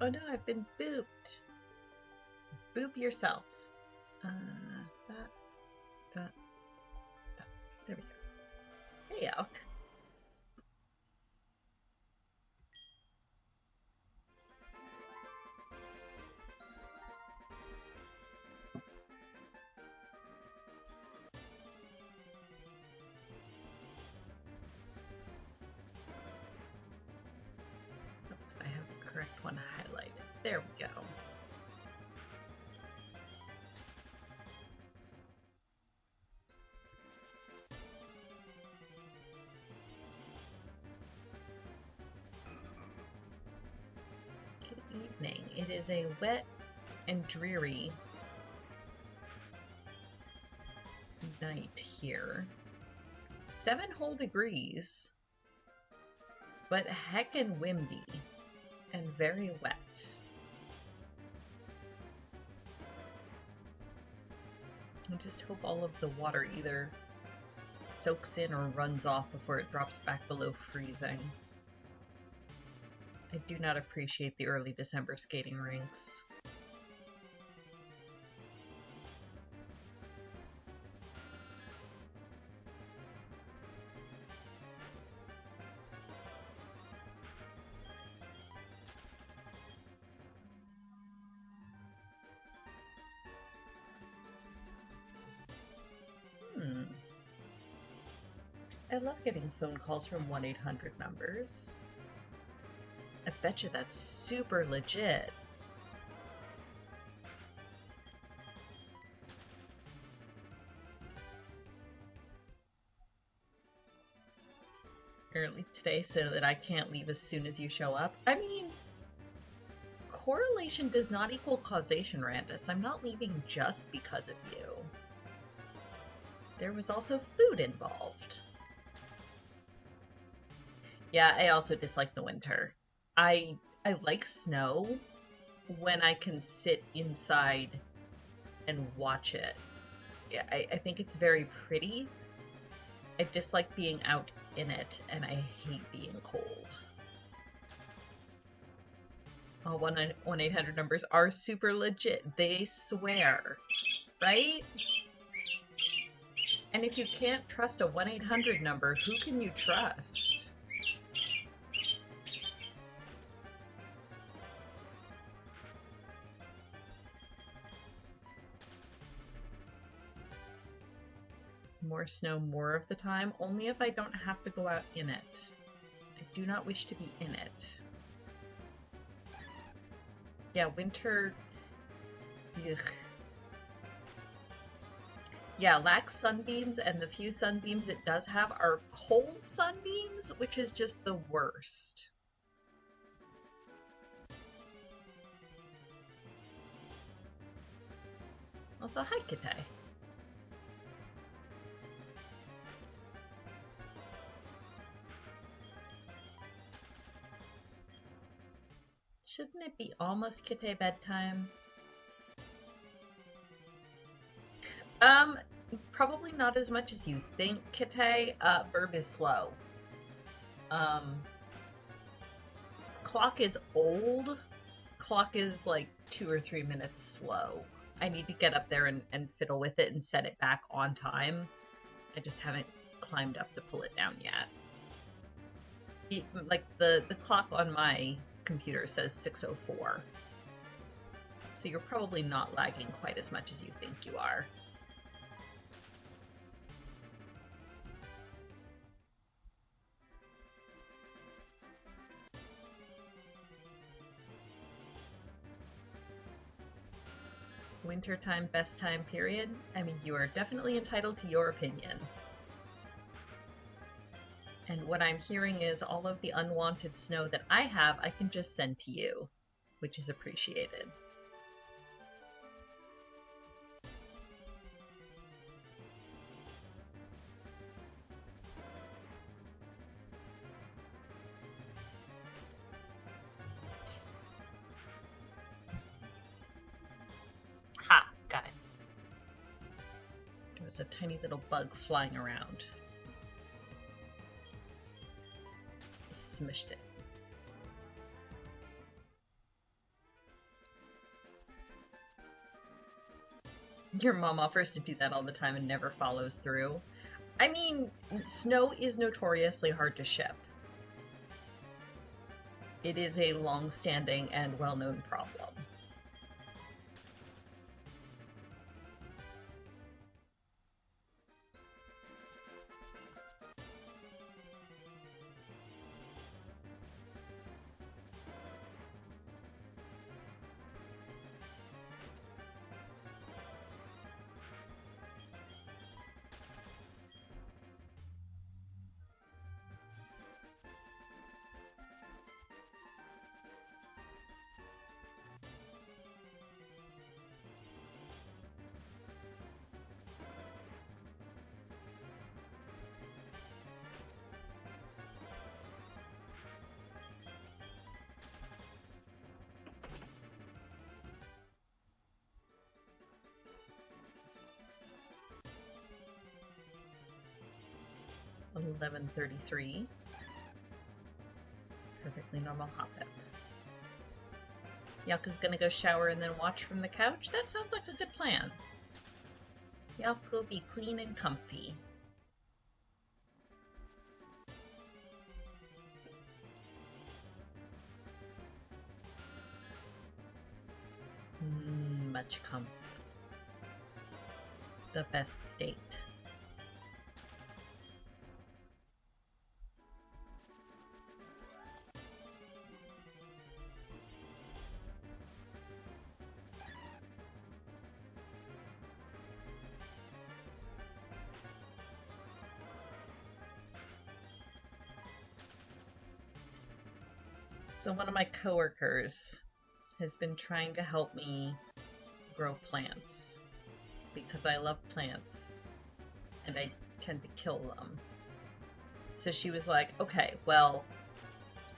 Oh no, I've been booped. Boop yourself. That. There we go. Hey, Elk. Oops, I have the correct one highlighted. There we go. Good evening. It is a wet and dreary night here. 7 whole degrees, but heckin' windy and very wet. I just hope all of the water either soaks in or runs off before it drops back below freezing. I do not appreciate the early December skating rinks. I love getting phone calls from 1-800 numbers. I bet you that's super legit. Early today so that I can't leave as soon as you show up. I mean, correlation does not equal causation, Randus. I'm not leaving just because of you. There was also food involved. Yeah, I also dislike the winter. I like snow when I can sit inside and watch it. Yeah, I think it's very pretty. I dislike being out in it, and I hate being cold. Oh, 1-800 numbers are super legit. They swear, right? And if you can't trust a 1-800 number, who can you trust? More snow more of the time, only if I don't have to go out in it. I do not wish to be in it. Yeah, winter... Ugh. Yeah, lacks sunbeams, and the few sunbeams it does have are cold sunbeams, which is just the worst. Also, hi, Kitai. Shouldn't it be almost Kitai bedtime? Probably not as much as you think, Kitai. Burb is slow. Clock is old. Clock is like 2 or 3 minutes slow. I need to get up there and fiddle with it and set it back on time. I just haven't climbed up to pull it down yet. Like the clock on my computer says 6:04. So you're probably not lagging quite as much as you think you are. Wintertime, best time period? I mean, you are definitely entitled to your opinion. And what I'm hearing is all of the unwanted snow that I have, I can just send to you, which is appreciated. Ha! Got it. There was a tiny little bug flying around. I smushed it. Your mom offers to do that all the time and never follows through. I mean, snow is notoriously hard to ship. It is a long-standing and well-known problem. $11.33. Perfectly normal hop-up. Yalk is gonna go shower and then watch from the couch? That sounds like a good plan. Yalk will be clean and comfy. Much comf. The best state. So one of my coworkers has been trying to help me grow plants because I love plants and I tend to kill them. So she was like, okay, well,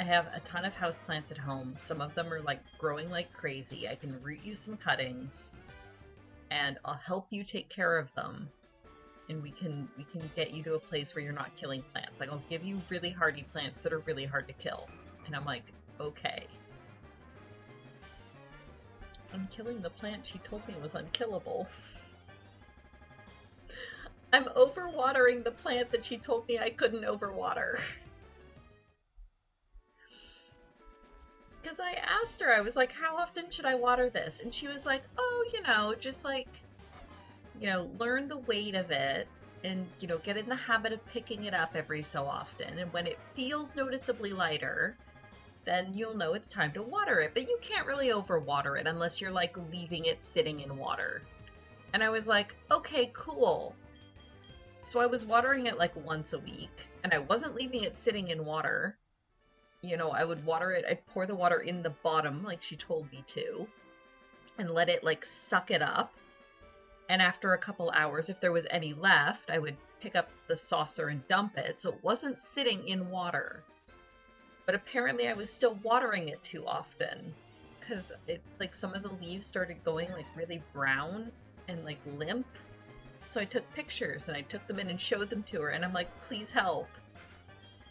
I have a ton of houseplants at home. Some of them are like growing like crazy. I can root you some cuttings and I'll help you take care of them. And we can get you to a place where you're not killing plants. Like, I'll give you really hardy plants that are really hard to kill. And I'm like, okay. I'm killing the plant she told me was unkillable. I'm overwatering the plant that she told me I couldn't overwater. Because I asked her, I was like, how often should I water this? And she was like, oh, just like, learn the weight of it and, get in the habit of picking it up every so often. And when it feels noticeably lighter, then you'll know it's time to water it. But you can't really overwater it unless you're like leaving it sitting in water. And I was like, okay, cool. So I was watering it like once a week and I wasn't leaving it sitting in water. I would water it, I'd pour the water in the bottom like she told me to and let it like suck it up. And after a couple hours, if there was any left, I would pick up the saucer and dump it. So it wasn't sitting in water. But apparently I was still watering it too often because some of the leaves started going like really brown and like limp. So I took pictures and I took them in and showed them to her and I'm like, please help.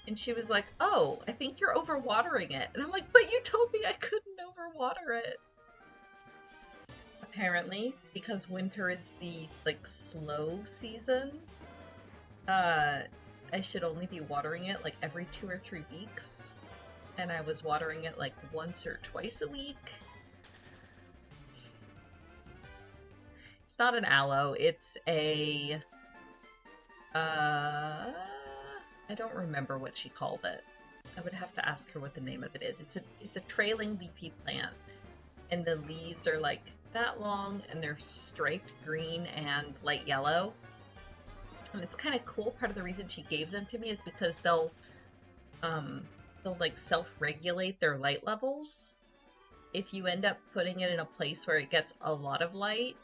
And she was like, oh, I think you're overwatering it. And I'm like, but you told me I couldn't overwater it. Apparently, because winter is the like slow season, I should only be watering it like every 2 or 3 weeks. And I was watering it like once or twice a week. It's not an aloe, it's a I don't remember what she called it. I would have to ask her what the name of it is. It's a trailing leafy plant. And the leaves are like that long and they're striped green and light yellow. And it's kind of cool. Part of the reason she gave them to me is because they'll like self-regulate their light levels. If you end up putting it in a place where it gets a lot of light,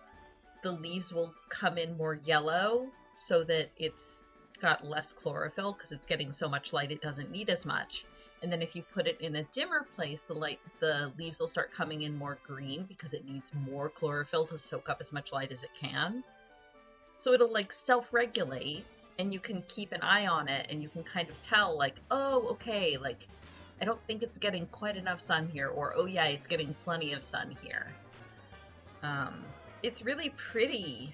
the leaves will come in more yellow so that it's got less chlorophyll because it's getting so much light it doesn't need as much. And then if you put it in a dimmer place, the leaves will start coming in more green because it needs more chlorophyll to soak up as much light as it can. So it'll like self-regulate and you can keep an eye on it and you can kind of tell like, oh, okay, like I don't think it's getting quite enough sun here, or oh yeah, it's getting plenty of sun here. it's really pretty,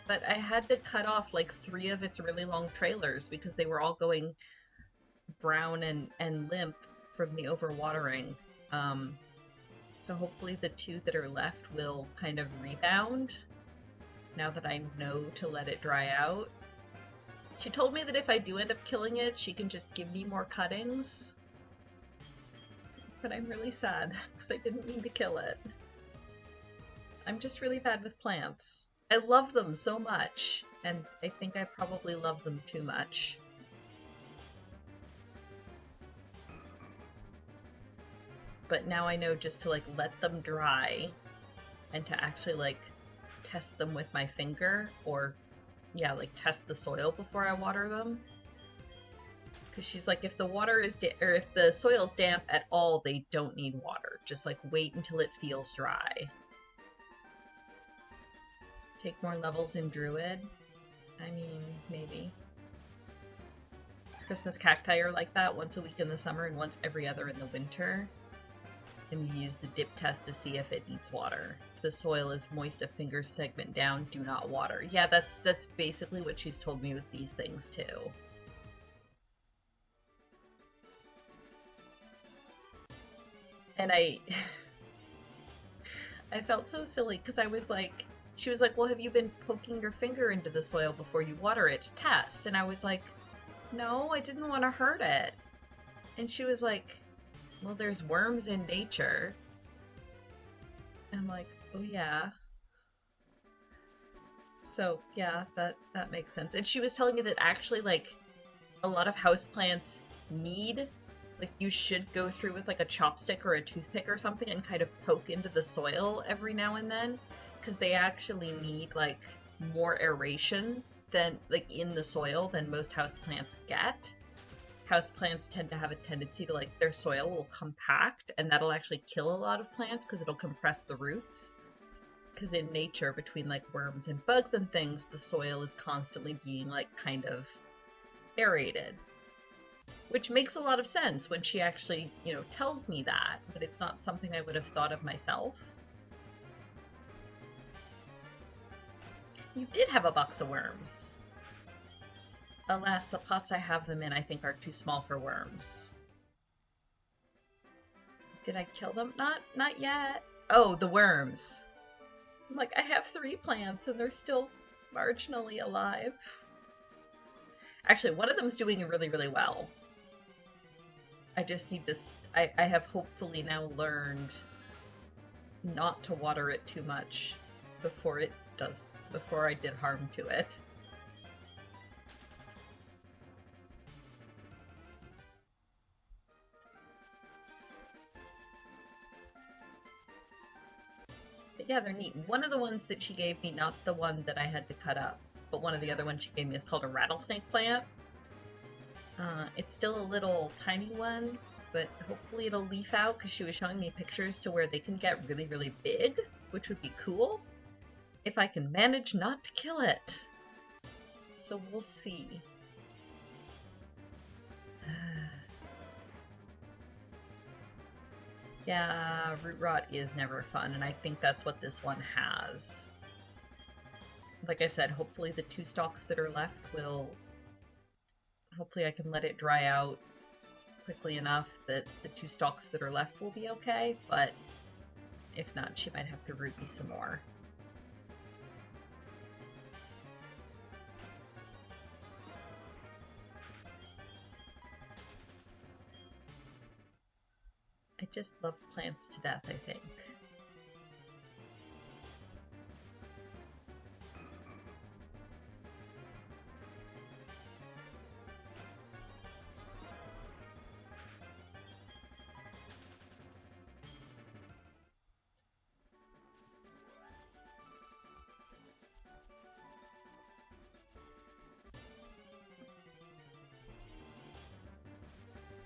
but I had to cut off like 3 of its really long trailers because they were all going brown and limp from the overwatering. Um, so hopefully the 2 that are left will kind of rebound now that I know to let it dry out. She told me that if I do end up killing it, she can just give me more cuttings. But I'm really sad because I didn't mean to kill it. I'm just really bad with plants. I love them so much, and I think I probably love them too much. But now I know just to like let them dry and to actually like test them with my finger, or yeah, like test the soil before I water them. Because she's like, if the water is or if the soil's damp at all, they don't need water. Just like wait until it feels dry. Take more levels in Druid. I mean, maybe. Christmas cacti are like that, once a week in the summer and once every other in the winter. And you use the dip test to see if it needs water. If the soil is moist a finger segment down, do not water. Yeah, that's basically what she's told me with these things too. And I felt so silly because I was like, she was like, well, have you been poking your finger into the soil before you water it to test? And I was like, no, I didn't want to hurt it. And she was like, well, there's worms in nature. And I'm like, oh yeah. So yeah, that makes sense. And she was telling me that actually like a lot of houseplants need, like you should go through with like a chopstick or a toothpick or something and kind of poke into the soil every now and then, because they actually need like more aeration than like in the soil than most houseplants get. Houseplants tend to have a tendency to like their soil will compact, and that'll actually kill a lot of plants because it'll compress the roots. Because in nature, between like worms and bugs and things, the soil is constantly being like kind of aerated. Which makes a lot of sense when she actually, you know, tells me that, but it's not something I would have thought of myself. You did have a box of worms. Alas, the pots I have them in I think are too small for worms. Did I kill them? Not yet. Oh, the worms. I'm like, I have 3 plants and they're still marginally alive. Actually, one of them's doing really, really well. I just need to, I have hopefully now learned not to water it too much before I did harm to it. But yeah, they're neat. One of the ones that she gave me, not the one that I had to cut up, but one of the other ones she gave me is called a rattlesnake plant. It's still a little tiny one, but hopefully it'll leaf out because she was showing me pictures to where they can get really, really big, which would be cool if I can manage not to kill it. So we'll see. Yeah, root rot is never fun, and I think that's what this one has. Like I said, hopefully the 2 stalks that are left will... Hopefully I can let it dry out quickly enough that the 2 stalks that are left will be okay, but if not, she might have to root me some more. I just love plants to death, I think.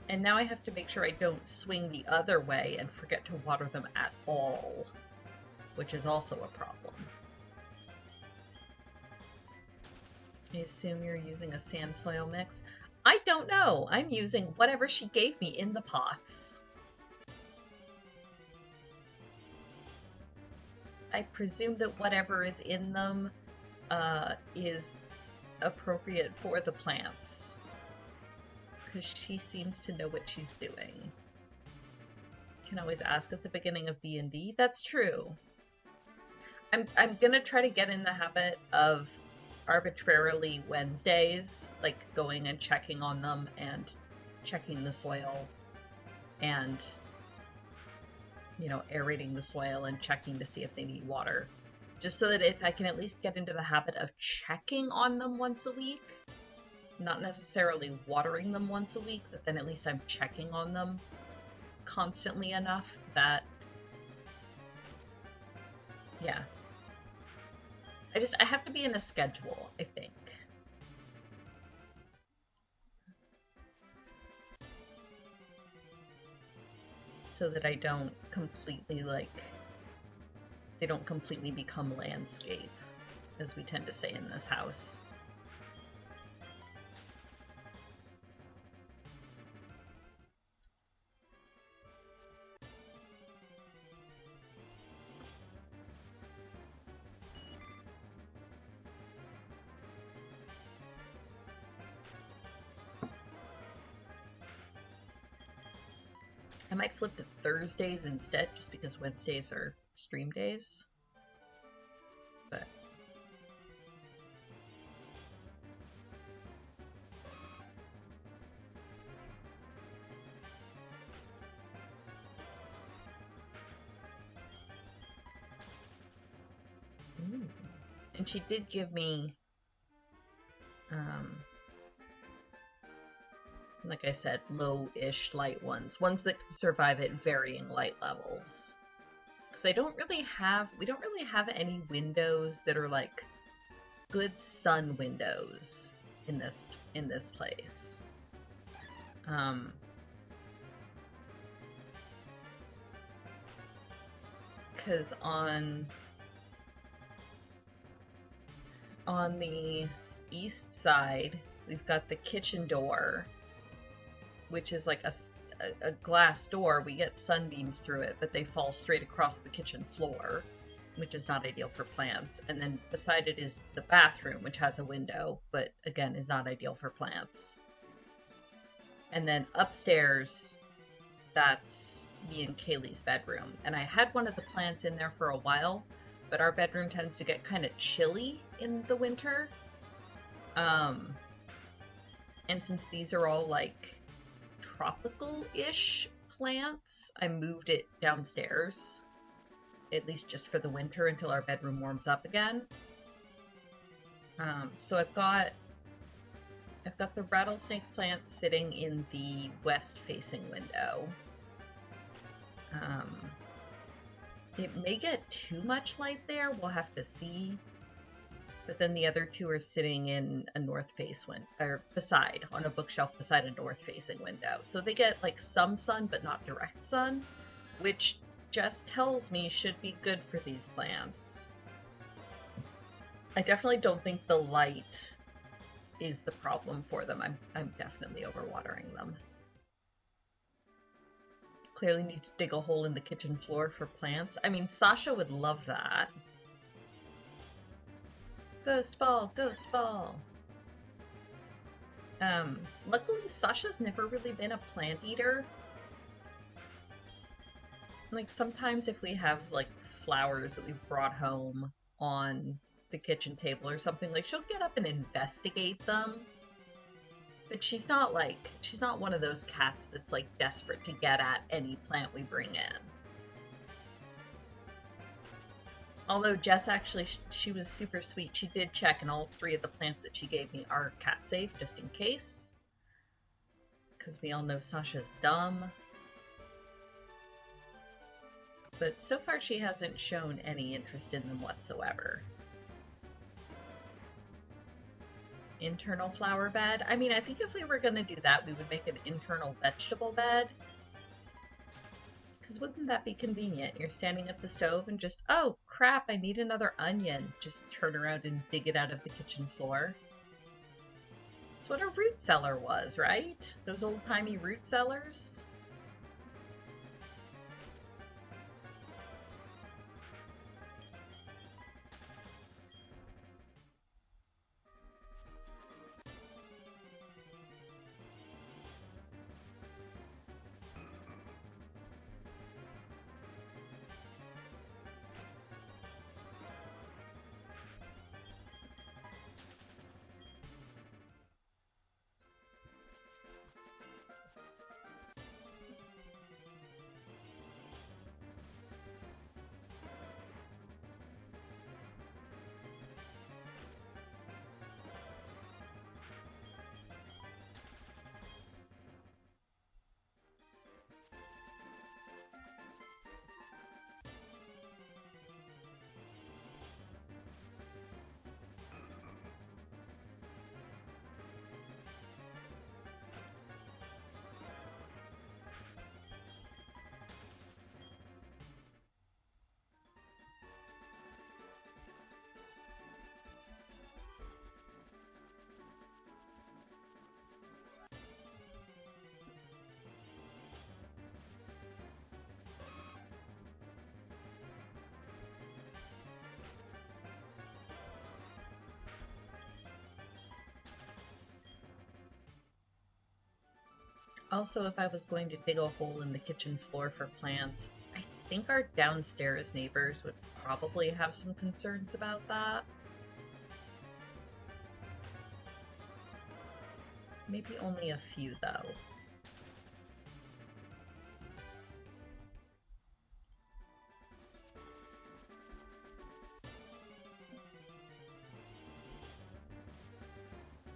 And now I have to make sure I don't swing the other way and forget to water them at all, which is also a problem. I assume you're using a sand soil mix. I don't know. I'm using whatever she gave me in the pots. I presume that whatever is in them is appropriate for the plants, because she seems to know what she's doing. Can always ask at the beginning of D&D. That's true. I'm gonna try to get in the habit of arbitrarily Wednesdays, like going and checking on them and checking the soil and, you know, aerating the soil and checking to see if they need water. Just so that if I can at least get into the habit of checking on them once a week, not necessarily watering them once a week, but then at least I'm checking on them constantly enough that, yeah. I have to be in a schedule, I think. So that I don't completely, like, they don't completely become landscape, as we tend to say in this house. I might flip to Thursdays instead, just because Wednesdays are stream days. But ooh. And she did give me, like I said, low-ish light ones that can survive at varying light levels. Because we don't really have any windows that are like good sun windows in this place. Because on the east side, we've got the kitchen door, which is like a glass door. We get sunbeams through it, but they fall straight across the kitchen floor, which is not ideal for plants. And then beside it is the bathroom, which has a window, but again is not ideal for plants. And then upstairs, that's me and Kaylee's bedroom. And I had one of the plants in there for a while, but our bedroom tends to get kind of chilly in the winter. And since these are all like tropical-ish plants, I moved it downstairs, at least just for the winter until our bedroom warms up again. So I've got the rattlesnake plant sitting in the west-facing window. It may get too much light there, we'll have to see. But then the other two are sitting in a north face window, or on a bookshelf beside a north facing window. So they get like some sun, but not direct sun, which just tells me should be good for these plants. I definitely don't think the light is the problem for them. I'm definitely overwatering them. Clearly need to dig a hole in the kitchen floor for plants. I mean, Sasha would love that. Ghost ball, ghost ball. Luckily Sasha's never really been a plant eater. Like sometimes if we have like flowers that we've brought home on the kitchen table or something, like she'll get up and investigate them. But she's not one of those cats that's like desperate to get at any plant we bring in. Although Jess actually, she was super sweet. She did check, and all 3 of the plants that she gave me are cat safe, just in case. Because we all know Sasha's dumb. But so far she hasn't shown any interest in them whatsoever. Internal flower bed. I mean, I think if we were going to do that, we would make an internal vegetable bed. Because wouldn't that be convenient? You're standing at the stove and just, oh crap, I need another onion. Just turn around and dig it out of the kitchen floor. That's what a root cellar was, right? Those old-timey root cellars? Also, if I was going to dig a hole in the kitchen floor for plants, I think our downstairs neighbors would probably have some concerns about that. Maybe only a few, though.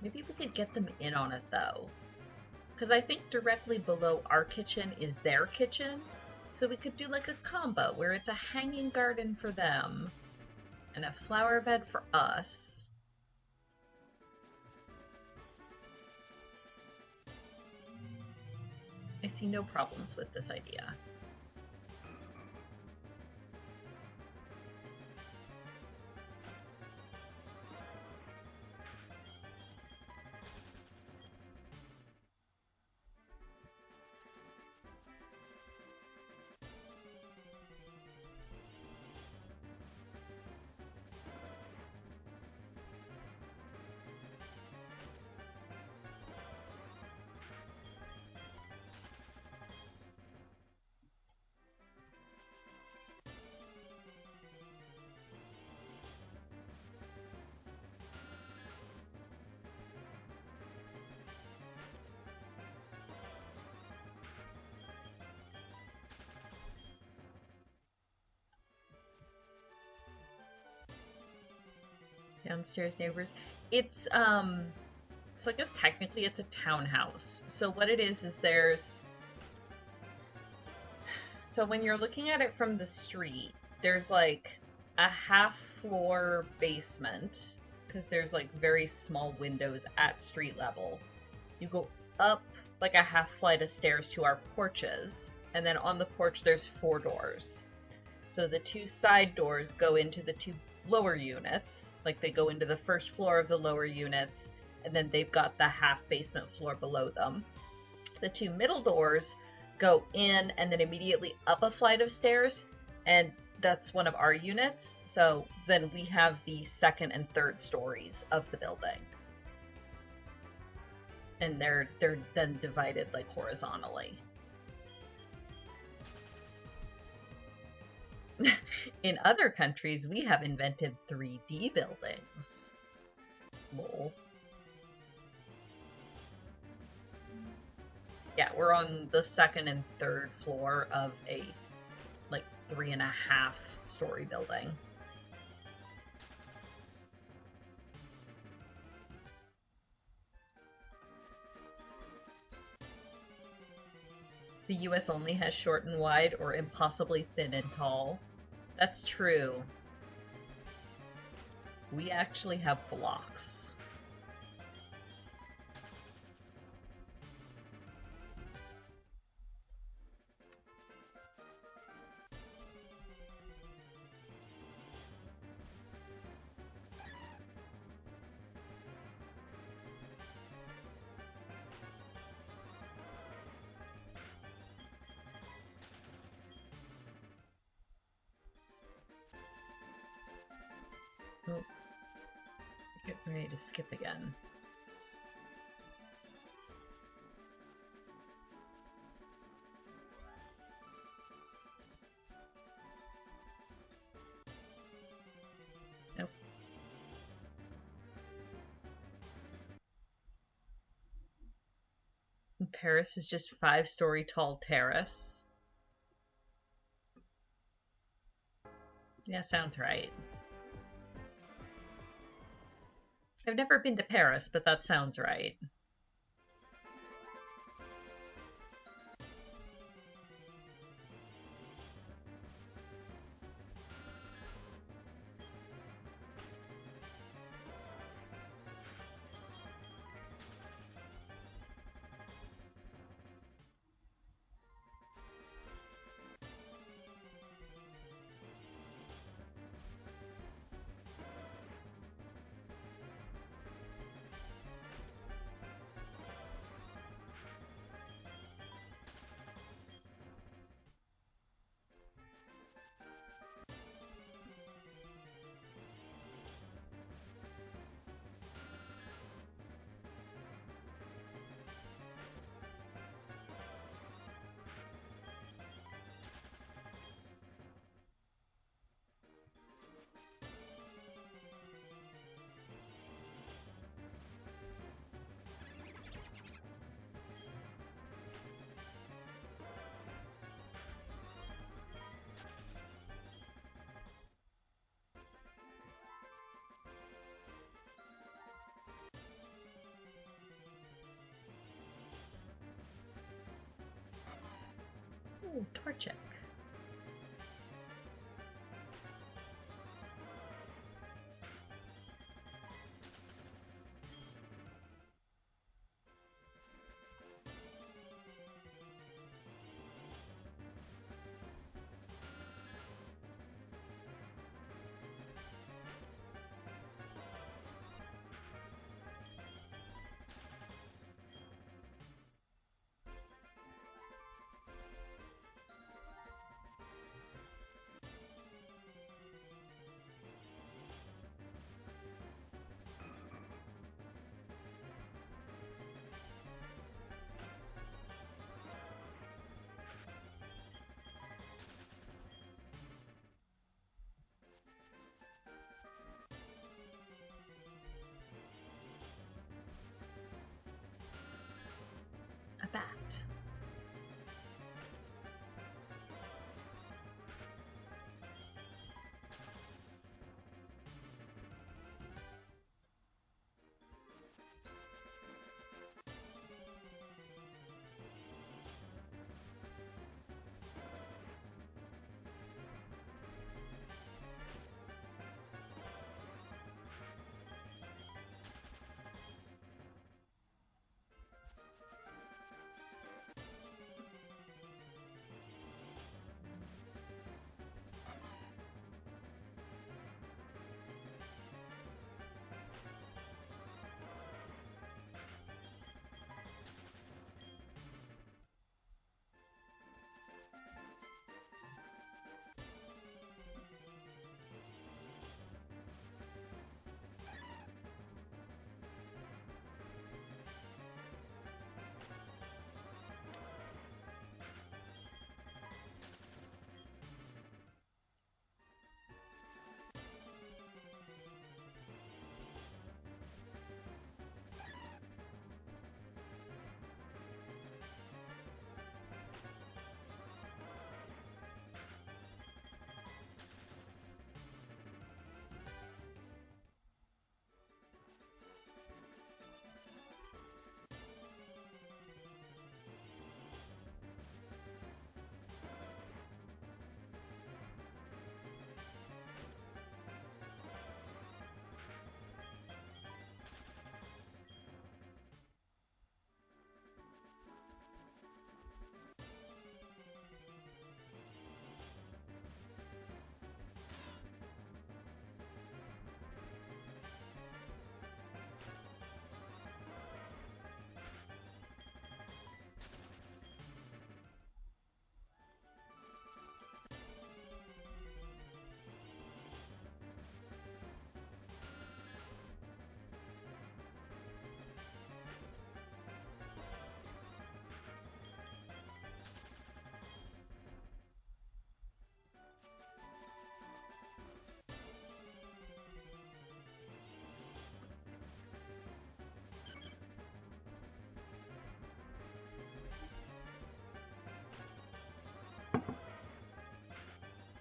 Maybe we could get them in on it, though. Because I think directly below our kitchen is their kitchen. So we could do like a combo where it's a hanging garden for them and a flower bed for us. I see no problems with this idea. Downstairs neighbors. It's so I guess technically it's a townhouse. So what it is so when you're looking at it from the street, there's like a half floor basement because there's like very small windows at street level. You go up like a half flight of stairs to our porches, and then on the porch there's 4 doors. So the 2 side doors go into the 2 lower units, like they go into the first floor of the lower units, and then they've got the half basement floor below them. The 2 middle doors go in and then immediately up a flight of stairs, and that's one of our units. So then we have the second and third stories of the building. And they're then divided like horizontally. In other countries, we have invented 3D buildings. Lol. Yeah, we're on the second and third floor of a like 3.5 story building. The US only has short and wide or impossibly thin and tall. That's true. We actually have blocks. Oh, get ready to skip again. Nope. Paris is just 5-story tall terrace. Yeah, sounds right. I've never been to Paris, but that sounds right. Ooh, Torchic. A bat.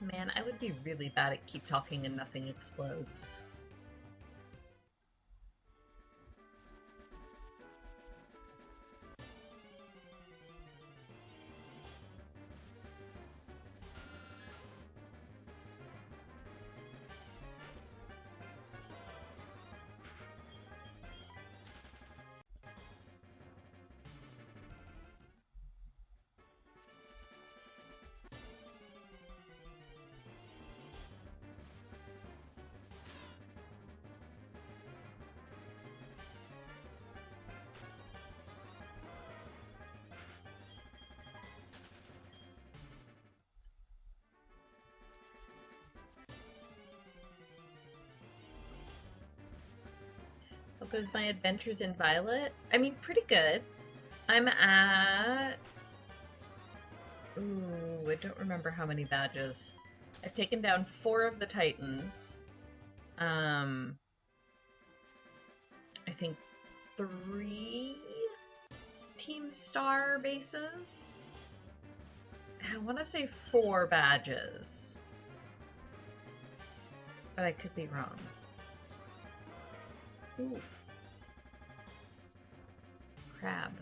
Man, I would be really bad at keep talking and nothing explodes. How goes my adventures in Violet? I mean, pretty good. I'm at... Ooh, I don't remember how many badges. I've taken down 4 of the Titans. I think 3 Team Star bases. I want to say 4 badges. But I could be wrong. Ooh. Crab.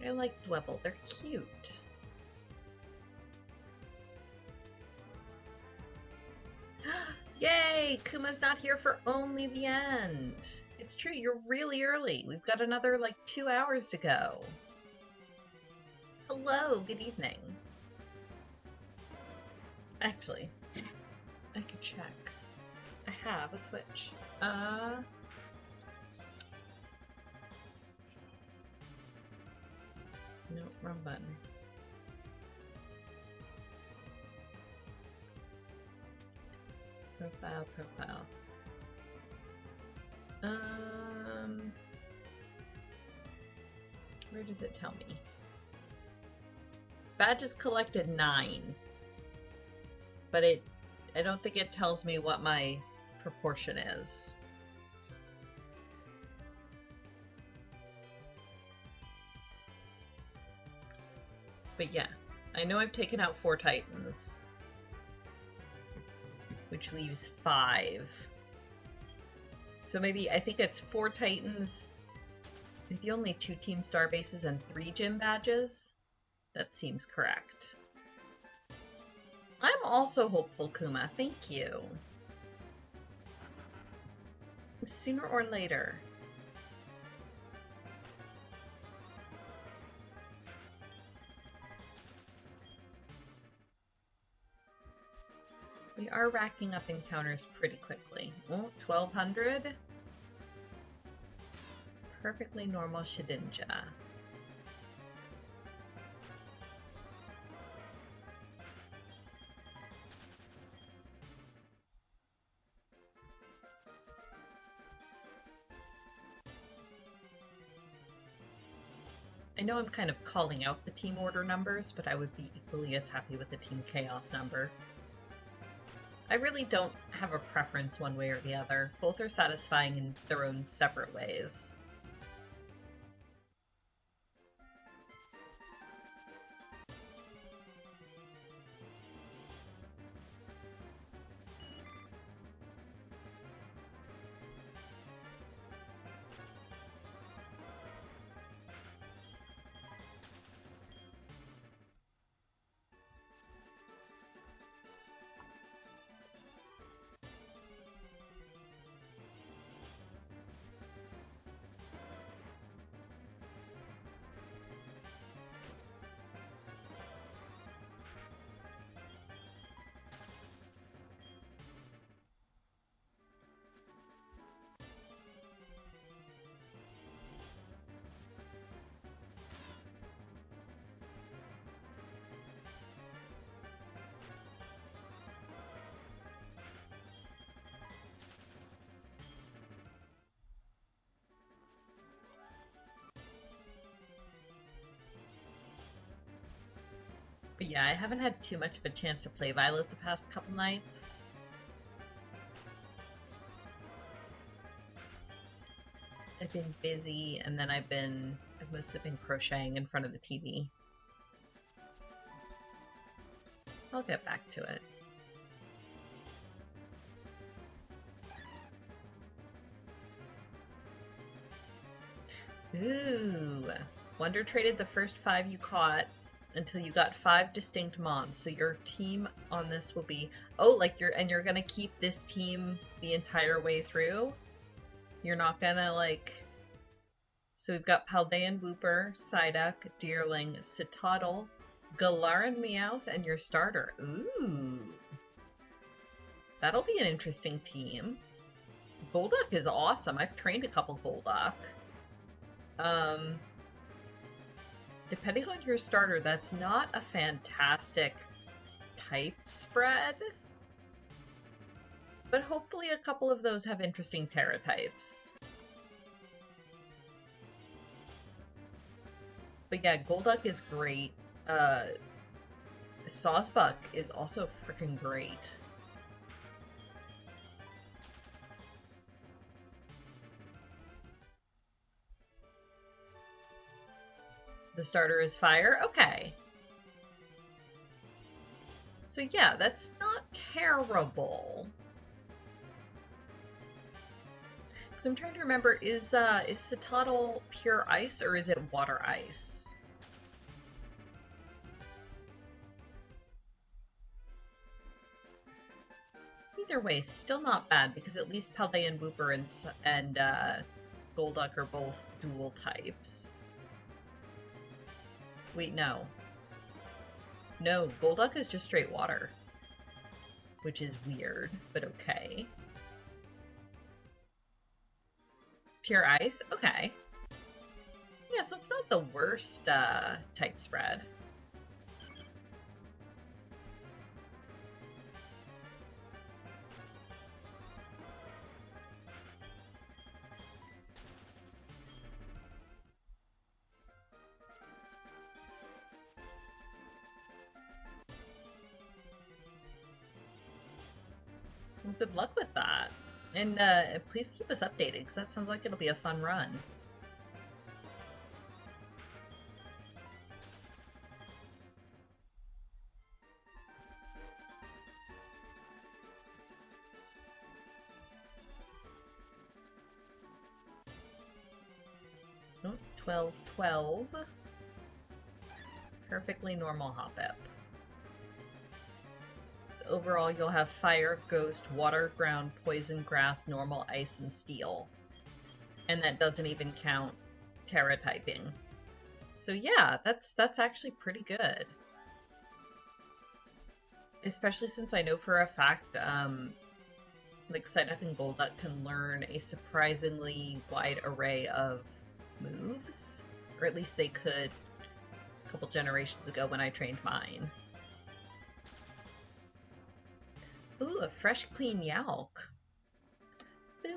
I like Dwebble. They're cute. Yay! Kuma's not here for only the end. It's true, you're really early. We've got another, like, 2 hours to go. Hello, good evening. Actually, I can check. I have a Switch. No, wrong button. Profile. Where does it tell me? Badges collected 9. But I don't think it tells me what my proportion is. But yeah, I know I've taken out 4 Titans, which leaves 5. So maybe, I think it's 4 Titans, maybe only 2 Team Star bases and 3 gym badges. That seems correct. I'm also hopeful, Kuma. Thank you. Sooner or later. We are racking up encounters pretty quickly. Oh, 1200. Perfectly normal Shedinja. I know I'm kind of calling out the team order numbers, but I would be equally as happy with the team chaos number. I really don't have a preference one way or the other. Both are satisfying in their own separate ways. But yeah, I haven't had too much of a chance to play Violet the past couple nights. I've been busy, and then I've mostly been crocheting in front of the TV. I'll get back to it. Ooh. Wonder traded the first 5 you caught until you got 5 distinct mons. So your team on this will be... Oh, like you're gonna keep this team the entire way through? You're not gonna, like... So we've got Paldean Wooper, Psyduck, Deerling, Citadel, Galaran Meowth, and your starter. Ooh. That'll be an interesting team. Golduck is awesome. I've trained a couple Golduck. Depending on your starter, that's not a fantastic type spread. But hopefully a couple of those have interesting Terra types. But yeah, Golduck is great. Sawsbuck is also freaking great. The starter is fire? Okay. So yeah, that's not terrible. Because I'm trying to remember, is Citadel pure ice or is it water ice? Either way, still not bad, because at least Paldean and Wooper and Golduck are both dual types. Wait, no. No, Golduck is just straight water. Which is weird, but okay. Pure ice? Okay. Yeah, so it's not the worst type spread. Well, good luck with that. And please keep us updated, because that sounds like it'll be a fun run. Oh, 12-12. Perfectly normal Hoppip. So overall, you'll have Fire, Ghost, Water, Ground, Poison, Grass, Normal, Ice, and Steel. And that doesn't even count Terra typing. So yeah, that's actually pretty good. Especially since I know for a fact, like Psyduck and Golduck can learn a surprisingly wide array of moves. Or at least they could a couple generations ago when I trained mine. Ooh, a fresh, clean Yalk. Boop.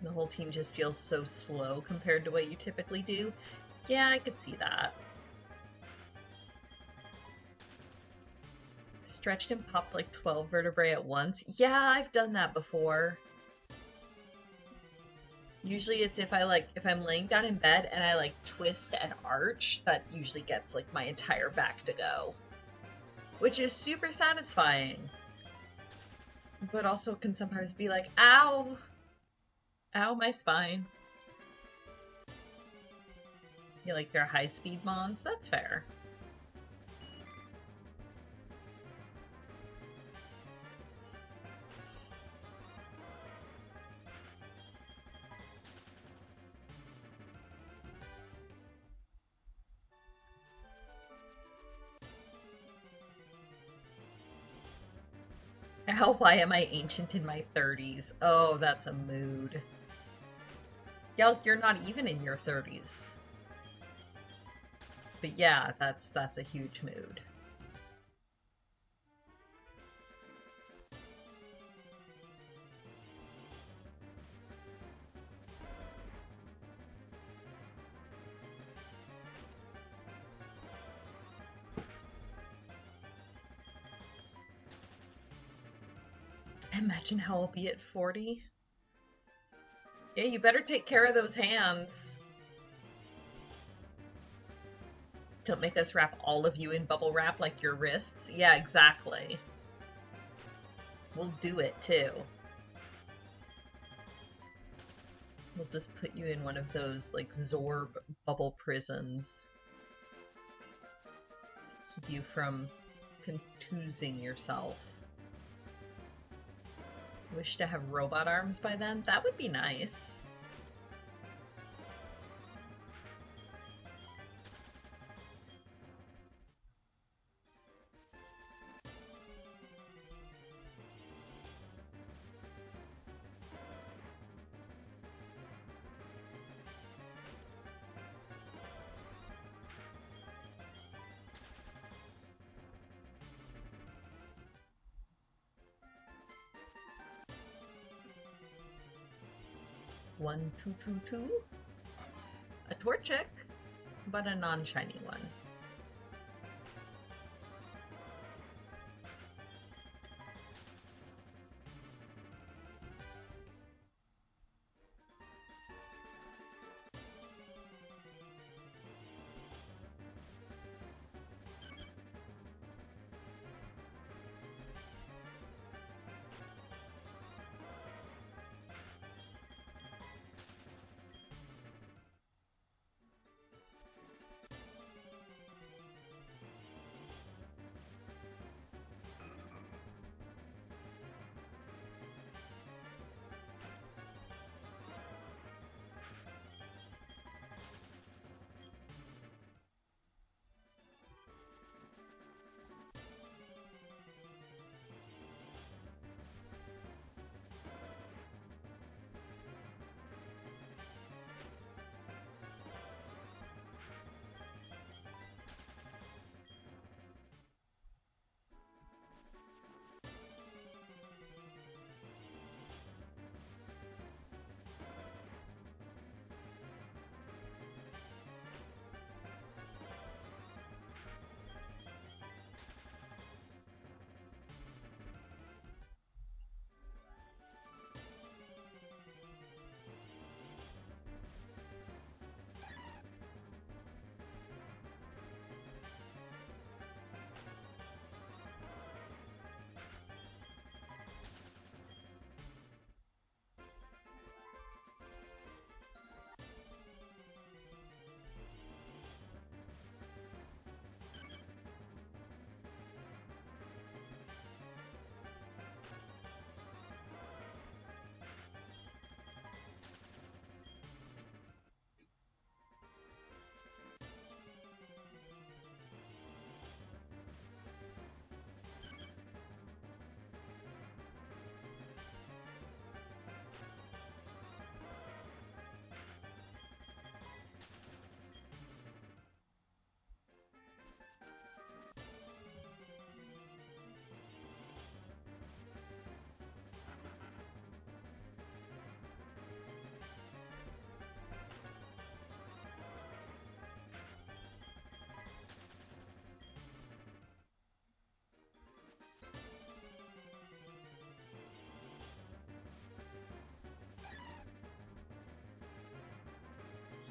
The whole team just feels so slow compared to what you typically do. Yeah, I could see that. Stretched and popped like 12 vertebrae at once. Yeah, I've done that before. Usually it's if I'm laying down in bed and I twist and arch, that usually gets my entire back to go. Which is super satisfying. But also can sometimes be like, ow! Ow, my spine. You like their high-speed mons? That's fair. Ow, why am I ancient in my 30s? Oh, that's a mood. Yelk, you're not even in your 30s. But yeah, that's a huge mood. Imagine how I'll be at 40. Yeah, you better take care of those hands. Don't make us wrap all of you in bubble wrap like your wrists. Yeah, exactly. We'll do it, too. We'll just put you in one of those, Zorb bubble prisons. Keep you from contusing yourself. Wish to have robot arms by then? That would be nice. One, two, two, two. A Torchic, but a non-shiny one.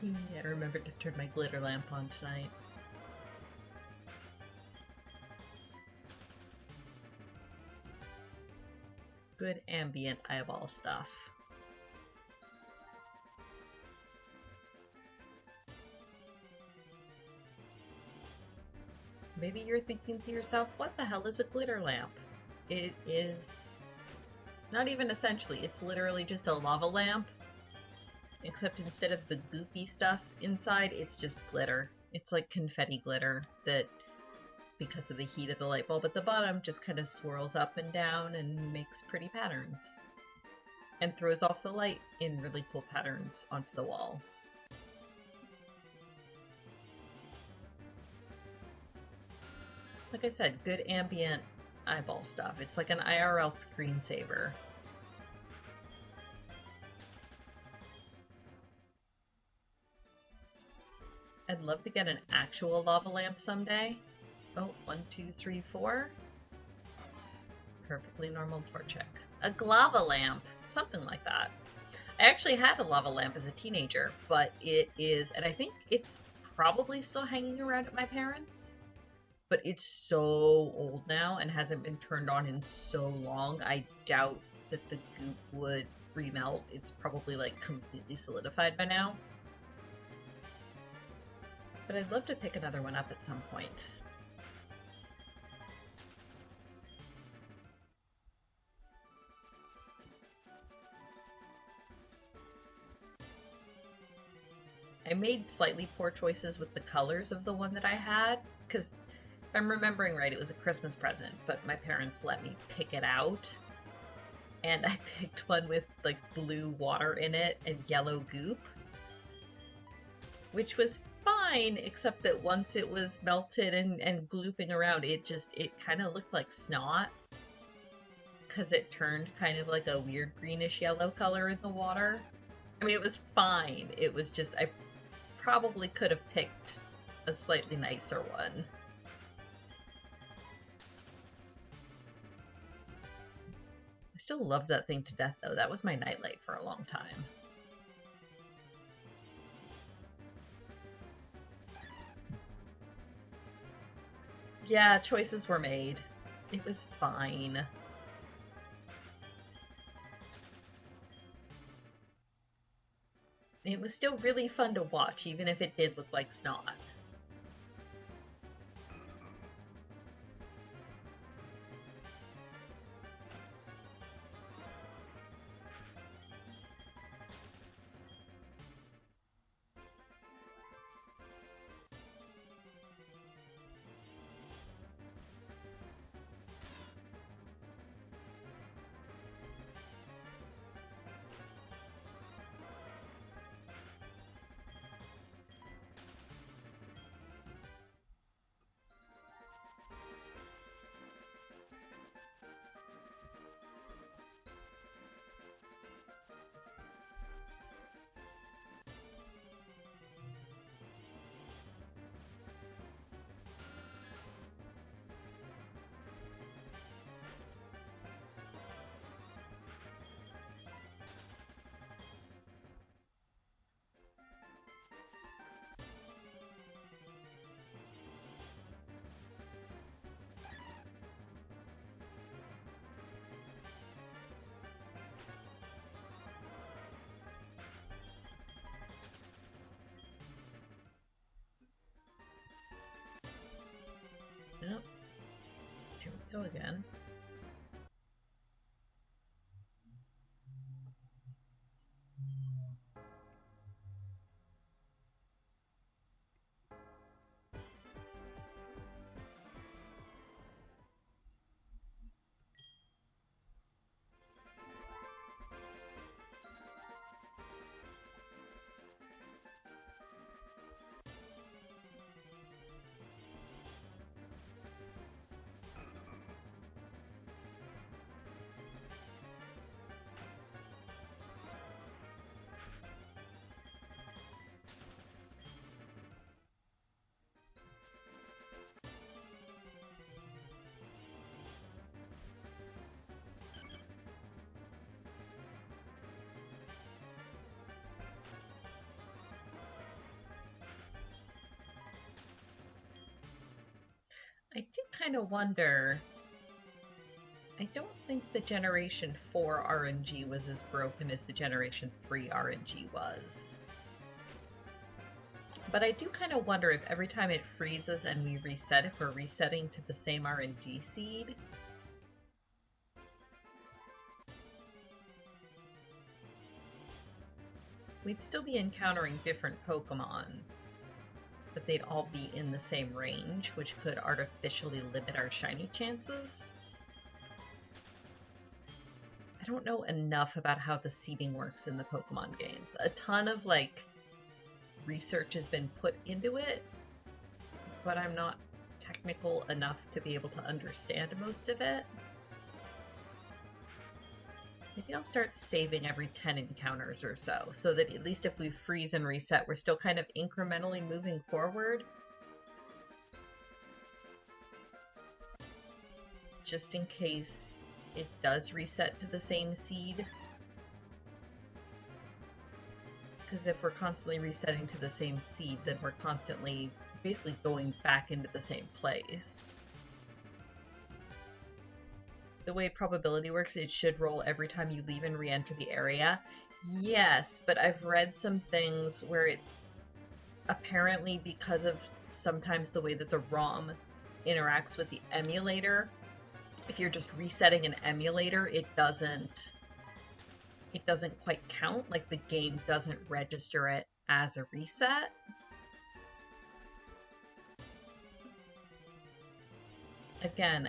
I remembered to turn my glitter lamp on tonight. Good ambient eyeball stuff. Maybe you're thinking to yourself, what the hell is a glitter lamp? It is not even essentially, it's literally just a lava lamp, except instead of the goopy stuff inside, it's just glitter. It's like confetti glitter that, because of the heat of the light bulb at the bottom, just kind of swirls up and down and makes pretty patterns. And throws off the light in really cool patterns onto the wall. Like I said, good ambient eyeball stuff. It's like an IRL screensaver. I'd love to get an actual lava lamp someday. Oh, 1, 2, 3, 4. Perfectly normal torchic. A lava lamp, something like that. I actually had a lava lamp as a teenager, but it is, and I think it's probably still hanging around at my parents', but it's so old now and hasn't been turned on in so long, I doubt that the goop would remelt. It's probably like completely solidified by now. But I'd love to pick another one up at some point. I made slightly poor choices with the colors of the one that I had, because if I'm remembering right, it was a Christmas present, but my parents let me pick it out. And I picked one with like blue water in it and yellow goop, which was fine, except that once it was melted and glooping around, it kind of looked like snot, because it turned kind of like a weird greenish yellow color in the water. I mean, it was fine. It was just, I probably could have picked a slightly nicer one. I still loved that thing to death, though. That was my nightlight for a long time. Yeah, choices were made. It was fine. It was still really fun to watch, even if it did look like snot. Yep. Here we go again. I do kind of wonder. I don't think the Generation 4 RNG was as broken as the Generation 3 RNG was. But I do kind of wonder if every time it freezes and we reset, if we're resetting to the same RNG seed. We'd still be encountering different Pokemon, but they'd all be in the same range, which could artificially limit our shiny chances. I don't know enough about how the seeding works in the Pokemon games. A ton of, like, research has been put into it, but I'm not technical enough to be able to understand most of it. Maybe I'll start saving every 10 encounters or so that at least if we freeze and reset, we're still kind of incrementally moving forward. Just in case it does reset to the same seed. Because if we're constantly resetting to the same seed, then we're constantly basically going back into the same place. The way probability works, it should roll every time you leave and re-enter the area. Yes, but I've read some things where it apparently, because of sometimes the way that the ROM interacts with the emulator, if you're just resetting an emulator, it doesn't quite count. Like, the game doesn't register it as a reset. Again,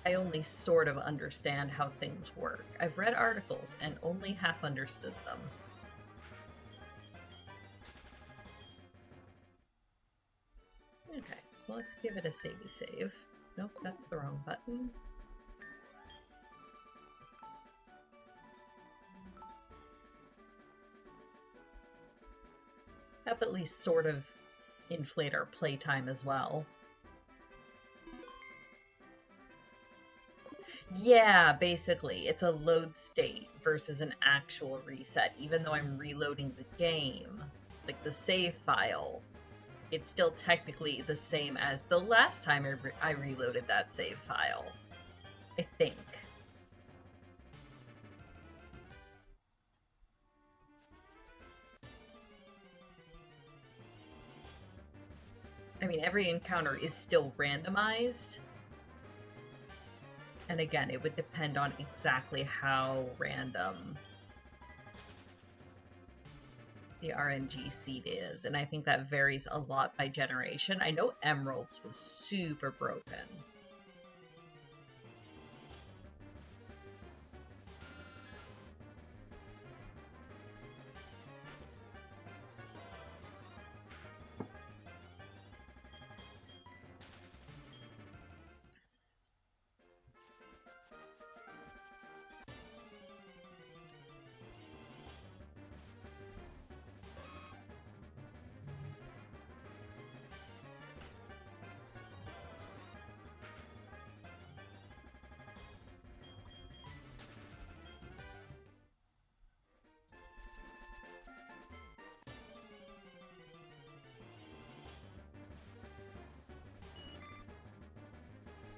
I only sort of understand how things work. I've read articles and only half understood them. Okay, so let's give it a savey save. Nope, that's the wrong button. Help at least sort of inflate our playtime as well. Yeah, basically, it's a load state versus an actual reset. Even though I'm reloading the game, like the save file, it's still technically the same as the last time I reloaded that save file, I think. I mean, every encounter is still randomized. And again, it would depend on exactly how random the RNG seed is. And I think that varies a lot by generation. I know Emeralds was super broken.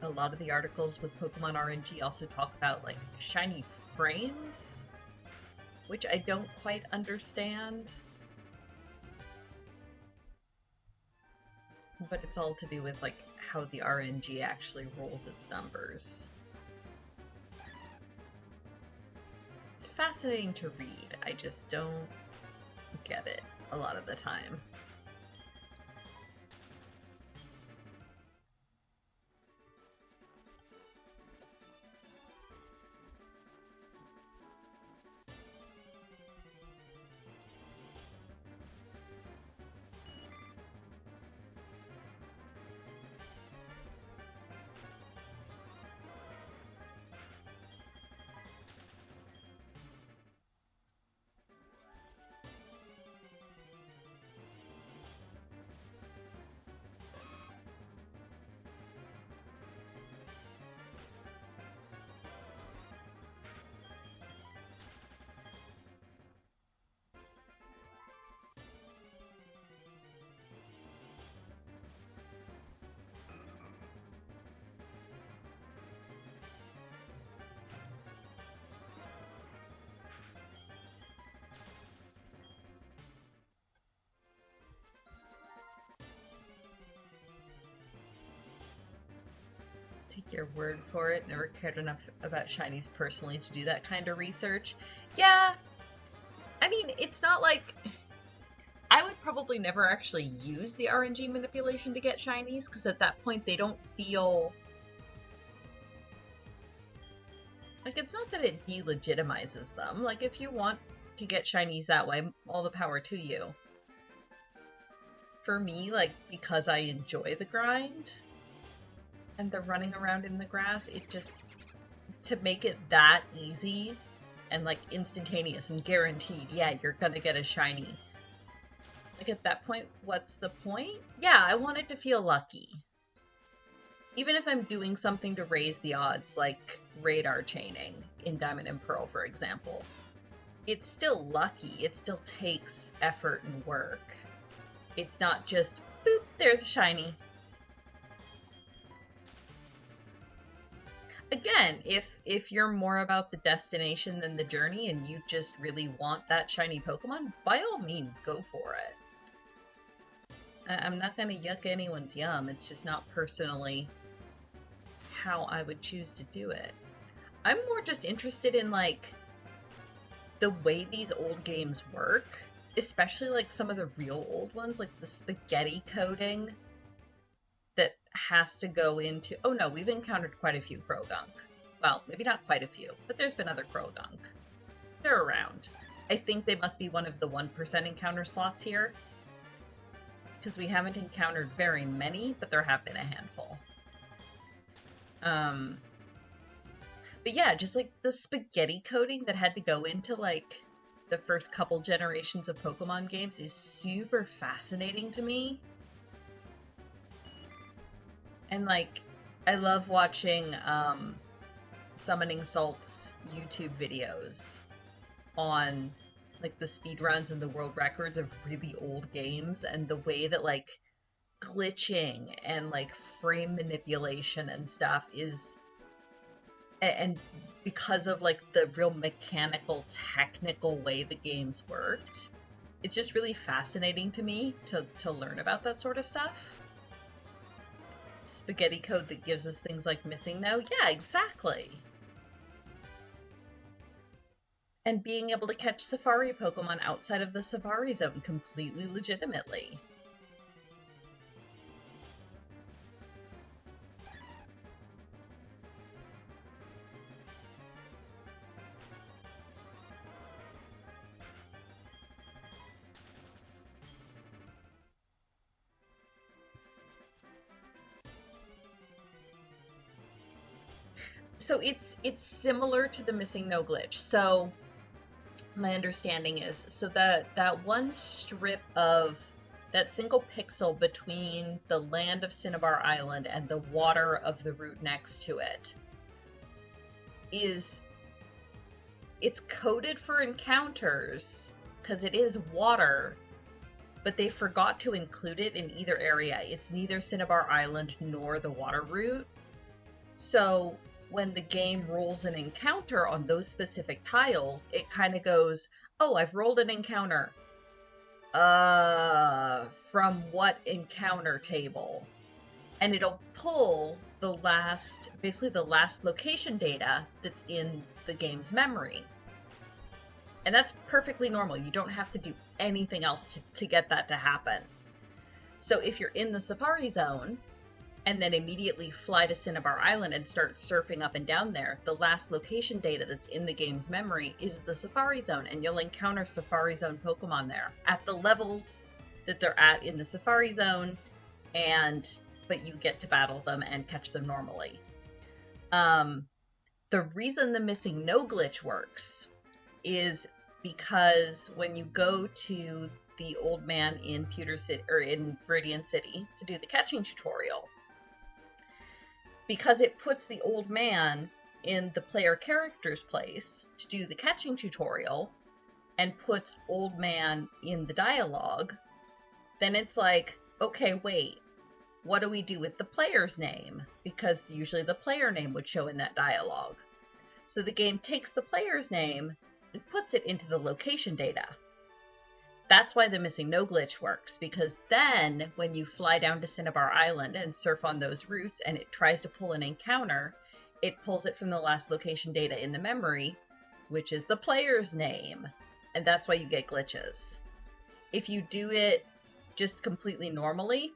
A lot of the articles with Pokemon RNG also talk about, like, shiny frames, which I don't quite understand. But it's all to do with, like, how the RNG actually rolls its numbers. It's fascinating to read. I just don't get it a lot of the time. take your word for it. Never cared enough about shinies personally to do that kind of research. Yeah, I mean, it's not like I would probably never actually use the RNG manipulation to get shinies, because at that point they don't feel like, it's not that it delegitimizes them. Like, if you want to get shinies that way, all the power to you. For me, like, because I enjoy the grind and the running around in the grass, it just, to make it that easy and like instantaneous and guaranteed, yeah, you're gonna get a shiny. Like, at that point, what's the point? Yeah, I want it to feel lucky. Even if I'm doing something to raise the odds, like radar chaining in Diamond and Pearl, for example, it's still lucky. It still takes effort and work. It's not just, boop, there's a shiny. Again, if you're more about the destination than the journey and you just really want that shiny Pokemon, by all means, go for it. I'm not going to yuck anyone's yum. It's just not personally how I would choose to do it. I'm more just interested in, like, the way these old games work, especially like some of the real old ones, like the spaghetti coding that has to go into... Oh no, we've encountered quite a few Krogunk. Well, maybe not quite a few, but there's been other Krogunk. They're around. I think they must be one of the 1% encounter slots here, because we haven't encountered very many, but there have been a handful. But yeah, just like the spaghetti coding that had to go into like the first couple generations of Pokemon games is super fascinating to me. And like, I love watching Summoning Salt's YouTube videos on like the speedruns and the world records of really old games, and the way that like glitching and like frame manipulation and stuff is, and because of like the real mechanical, technical way the games worked, it's just really fascinating to me to learn about that sort of stuff. Spaghetti code that gives us things like Missing No. Yeah, exactly. And being able to catch Safari Pokemon outside of the Safari Zone completely legitimately. So it's similar to the Missing No glitch. So my understanding is, so that one strip of that single pixel between the land of Cinnabar Island and the water of the route next to it it's coded for encounters because it is water, but they forgot to include it in either area. It's neither Cinnabar Island nor the water route. So when the game rolls an encounter on those specific tiles, it kind of goes, oh, I've rolled an encounter. From what encounter table? And it'll pull the last location data that's in the game's memory. And that's perfectly normal. You don't have to do anything else to get that to happen. So if you're in the Safari Zone, and then immediately fly to Cinnabar Island and start surfing up and down there, the last location data that's in the game's memory is the Safari Zone, and you'll encounter Safari Zone Pokemon there at the levels that they're at in the Safari Zone, but you get to battle them and catch them normally. The reason the Missing No glitch works is because when you go to the old man in Pewter City, or in Viridian City, to do the catching tutorial, because it puts the old man in the player character's place to do the catching tutorial and puts old man in the dialogue, then it's like, okay, wait, what do we do with the player's name? Because usually the player name would show in that dialogue. So the game takes the player's name and puts it into the location data. That's why the missing no glitch works, because then when you fly down to Cinnabar Island and surf on those routes and it tries to pull an encounter, it pulls it from the last location data in the memory, which is the player's name. And that's why you get glitches. If you do it just completely normally,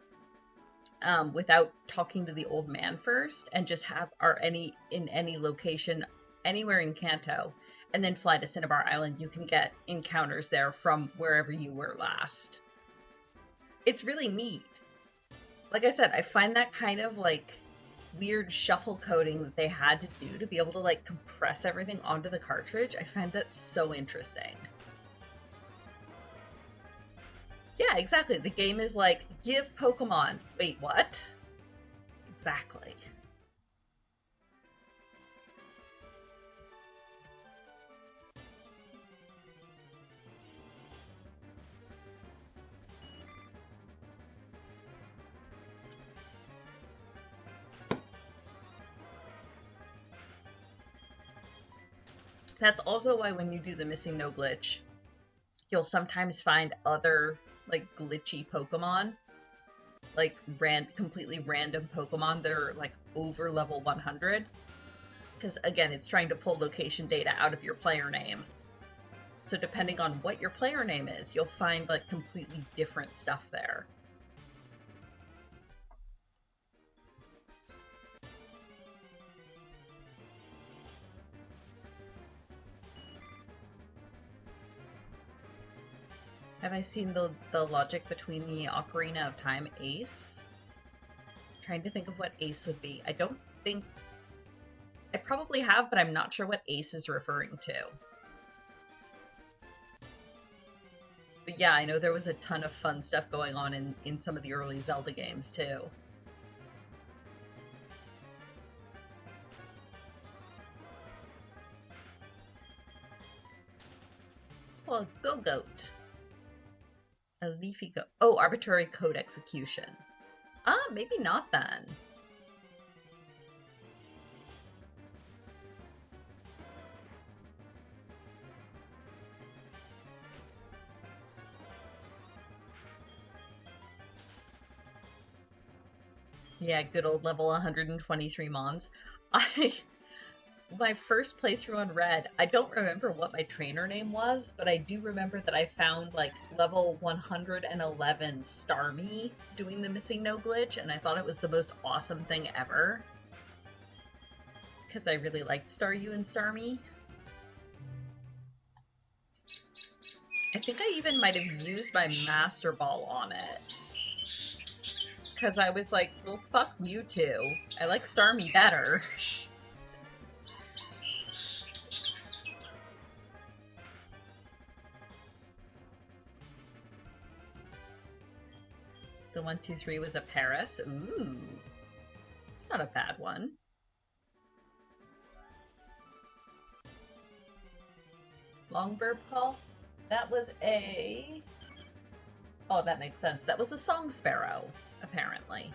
without talking to the old man first, and just have in any location anywhere in Kanto, and then fly to Cinnabar Island, you can get encounters there from wherever you were last. It's really neat. Like I said, I find that kind of like weird shuffle coding that they had to do to be able to like compress everything onto the cartridge. I find that so interesting. Yeah, exactly. The game is like, give Pokemon. Wait, what? Exactly. That's also why when you do the missing no glitch, you'll sometimes find other like glitchy Pokemon, like completely random Pokemon that are like over level 100. Because again, it's trying to pull location data out of your player name. So depending on what your player name is, you'll find like completely different stuff there. Have I seen the logic between the Ocarina of Time Ace? I'm trying to think of what Ace would be. I don't think... I probably have, but I'm not sure what Ace is referring to. But yeah, I know there was a ton of fun stuff going on in some of the early Zelda games, too. Well, Go-Goat. A leafy goat. Oh, arbitrary code execution. Maybe not then. Yeah, good old level 123 Mons. My first playthrough on Red, I don't remember what my trainer name was, but I do remember that I found like level 111 Starmie doing the missing no glitch, and I thought it was the most awesome thing ever. Because I really liked Staryu and Starmie. I think I even might have used my Master Ball on it. Because I was like, well, fuck Mewtwo. I like Starmie better. The 1, 2, 3 was a Paris. Ooh. It's not a bad one. Longburb Call? That was a... Oh, that makes sense. That was a Song Sparrow, apparently.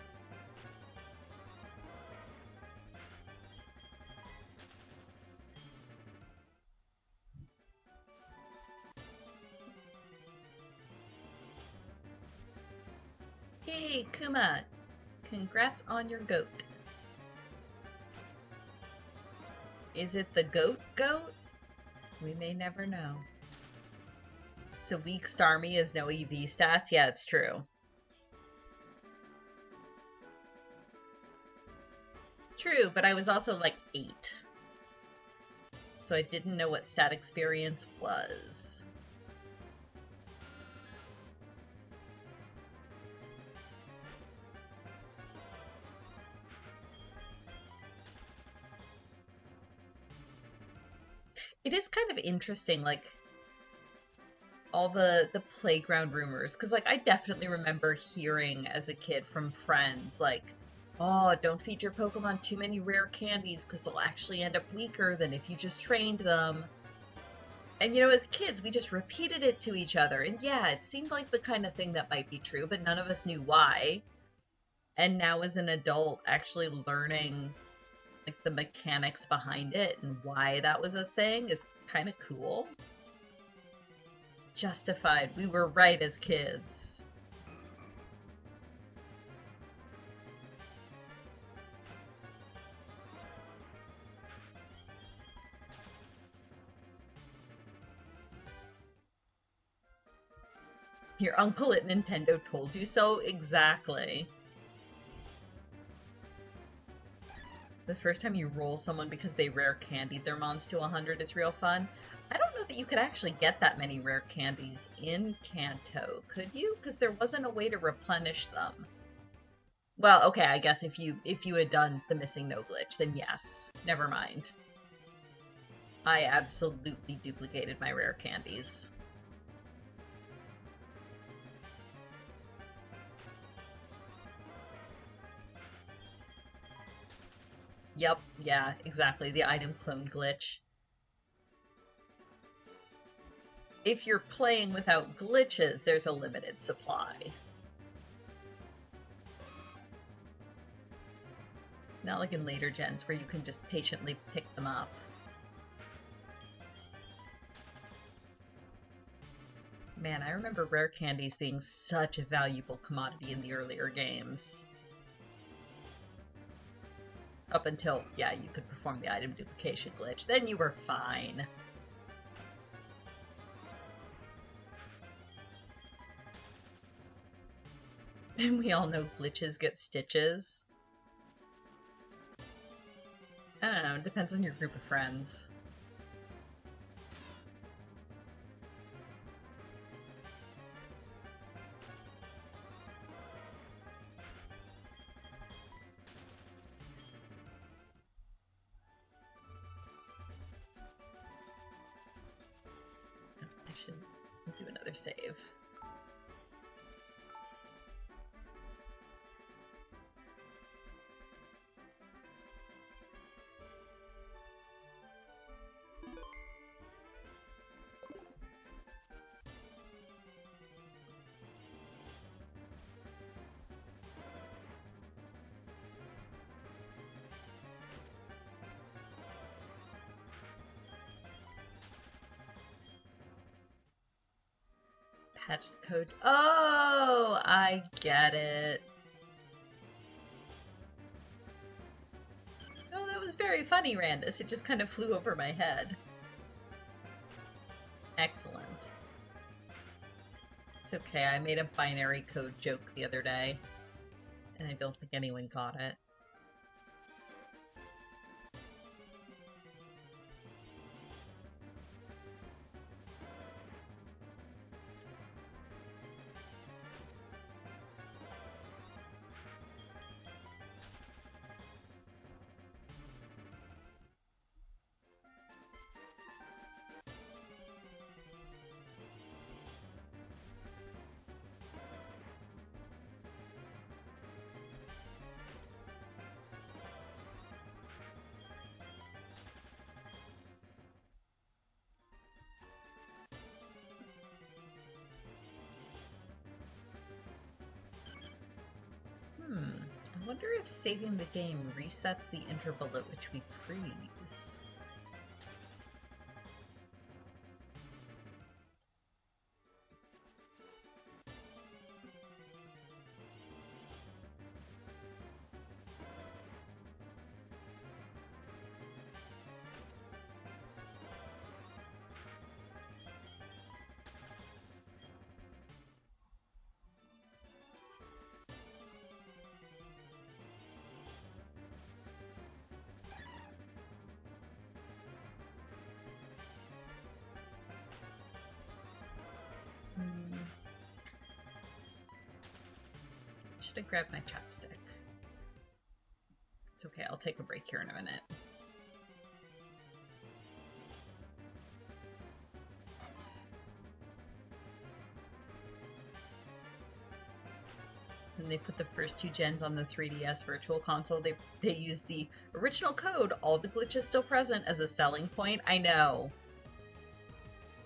Hey, Kuma! Congrats on your goat. Is it the goat? We may never know. It's a weak Starmie has no EV stats? Yeah, it's true. True, but I was also like 8. So I didn't know what stat experience was. It is kind of interesting, like, all the playground rumors, because, like, I definitely remember hearing as a kid from friends, like, oh, don't feed your Pokemon too many rare candies, because they'll actually end up weaker than if you just trained them. And, you know, as kids, we just repeated it to each other, and yeah, it seemed like the kind of thing that might be true, but none of us knew why. And now as an adult, actually learning like the mechanics behind it and why that was a thing is kind of cool. Justified. We were right as kids. Your uncle at Nintendo told you so? Exactly. The first time you roll someone because they rare candied their mons to 100 is real fun. I don't know that you could actually get that many rare candies in Kanto, could you? Because there wasn't a way to replenish them. Well, okay, I guess if you had done the missing no glitch, then yes. Never mind. I absolutely duplicated my rare candies. Yep, yeah, exactly. The item clone glitch. If you're playing without glitches, there's a limited supply. Not like in later gens where you can just patiently pick them up. Man, I remember rare candies being such a valuable commodity in the earlier games. Up until, yeah, you could perform the item duplication glitch. Then you were fine. And we all know glitches get stitches. I don't know, it depends on your group of friends. I should do another save. Patched code. Oh, I get it. Oh, that was very funny, Randus. It just kind of flew over my head. Excellent. It's okay, I made a binary code joke the other day, and I don't think anyone got it. I wonder if saving the game resets the interval at which we freeze. Should have grabbed my chopstick. It's okay, I'll take a break here in a minute. When they put the first two gens on the 3DS Virtual Console, they used the original code, all the glitches still present, as a selling point. I know.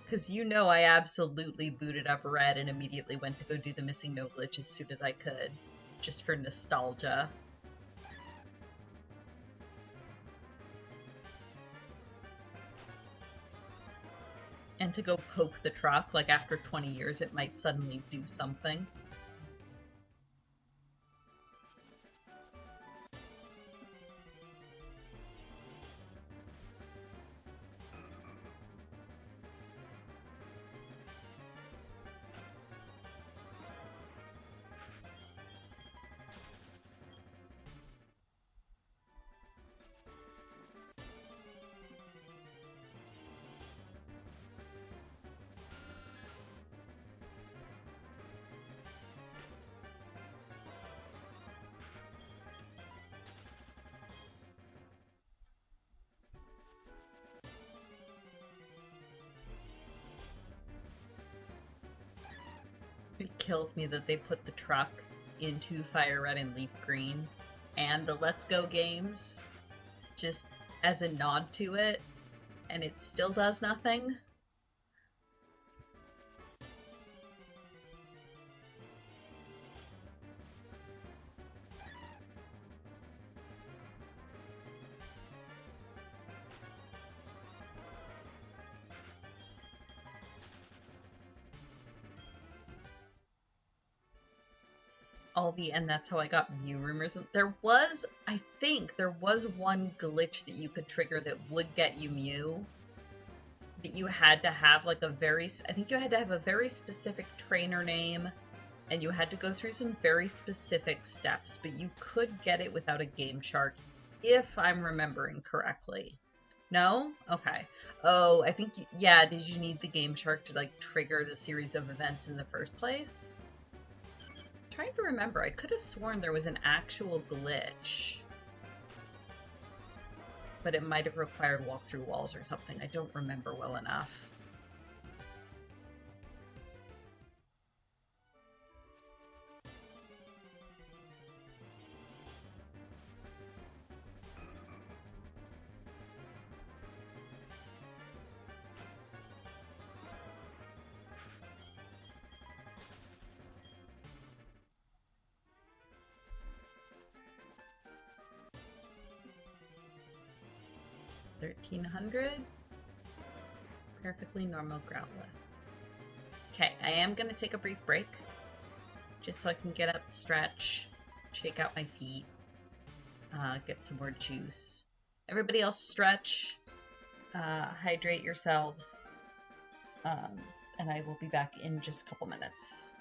Because you know I absolutely booted up Red and immediately went to go do the missing no glitch as soon as I could. Just for nostalgia. And to go poke the truck, like after 20 years, it might suddenly do something. It kills me that they put the truck into Fire Red and Leaf Green and the Let's Go games just as a nod to it, and it still does nothing. And that's how I got Mew rumors. There was, I think, there was one glitch that you could trigger that would get you Mew. That you had to have like I think you had to have a very specific trainer name, and you had to go through some very specific steps, but you could get it without a game shark, if I'm remembering correctly. No? Okay. Oh, I think, yeah, did you need the game shark to like trigger the series of events in the first place? Trying to remember, I could have sworn there was an actual glitch, but it might have required walk through walls or something. I don't remember well enough. $1,300. Perfectly normal Growlithe. Okay, I am going to take a brief break, just so I can get up, stretch, shake out my feet, get some more juice. Everybody else stretch, hydrate yourselves, and I will be back in just a couple minutes.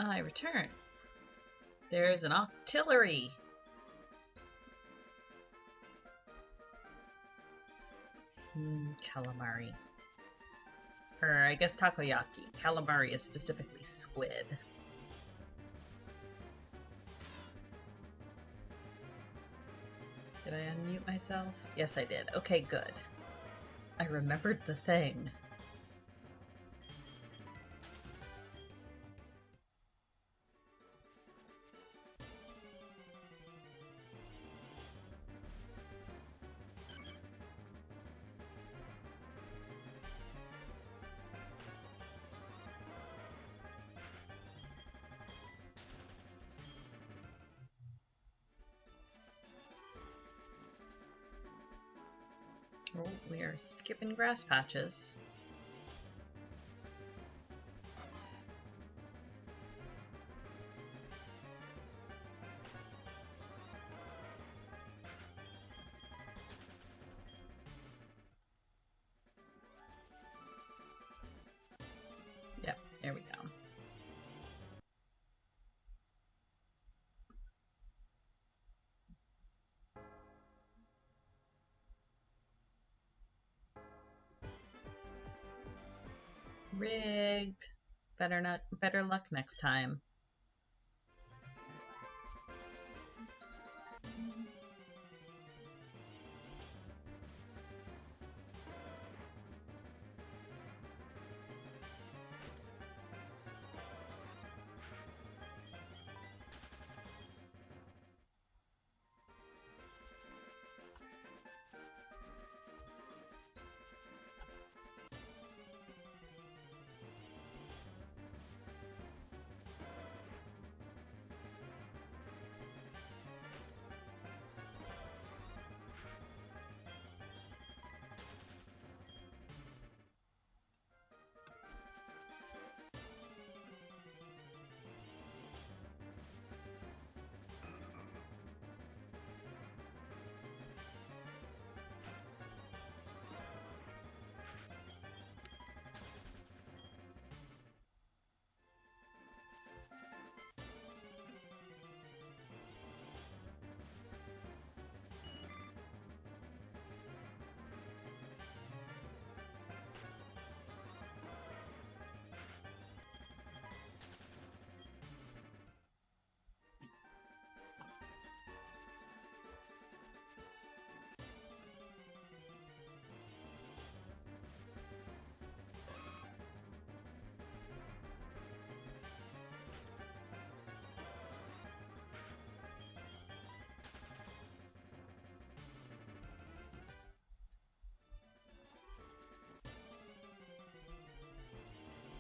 I return. There's an artillery. Calamari. Or I guess takoyaki. Calamari is specifically squid. Did I unmute myself? Yes, I did. Okay, good. I remembered the thing. Oh, we are skipping grass patches. Yep, there we go. Rigged. Better luck next time.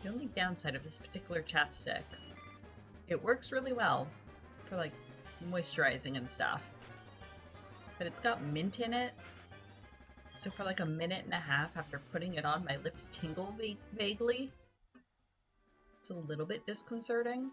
The only downside of this particular chapstick, it works really well for like moisturizing and stuff, but it's got mint in it, so for like a minute and a half after putting it on, my lips tingle vaguely. It's a little bit disconcerting.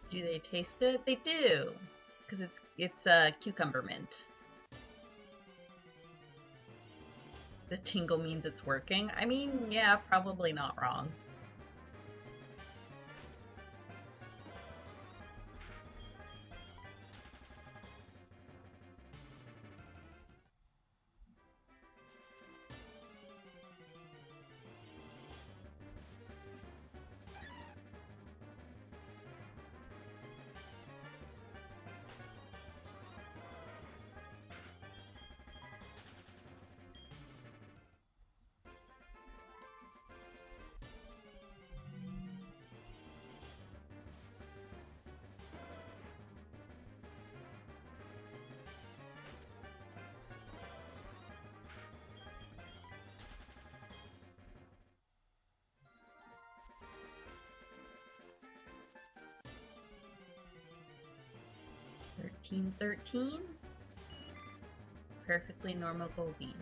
Do they taste good? They do, because it's cucumber mint. The tingle means it's working. I mean, yeah, probably not wrong. $13.13. Perfectly normal Goldeen.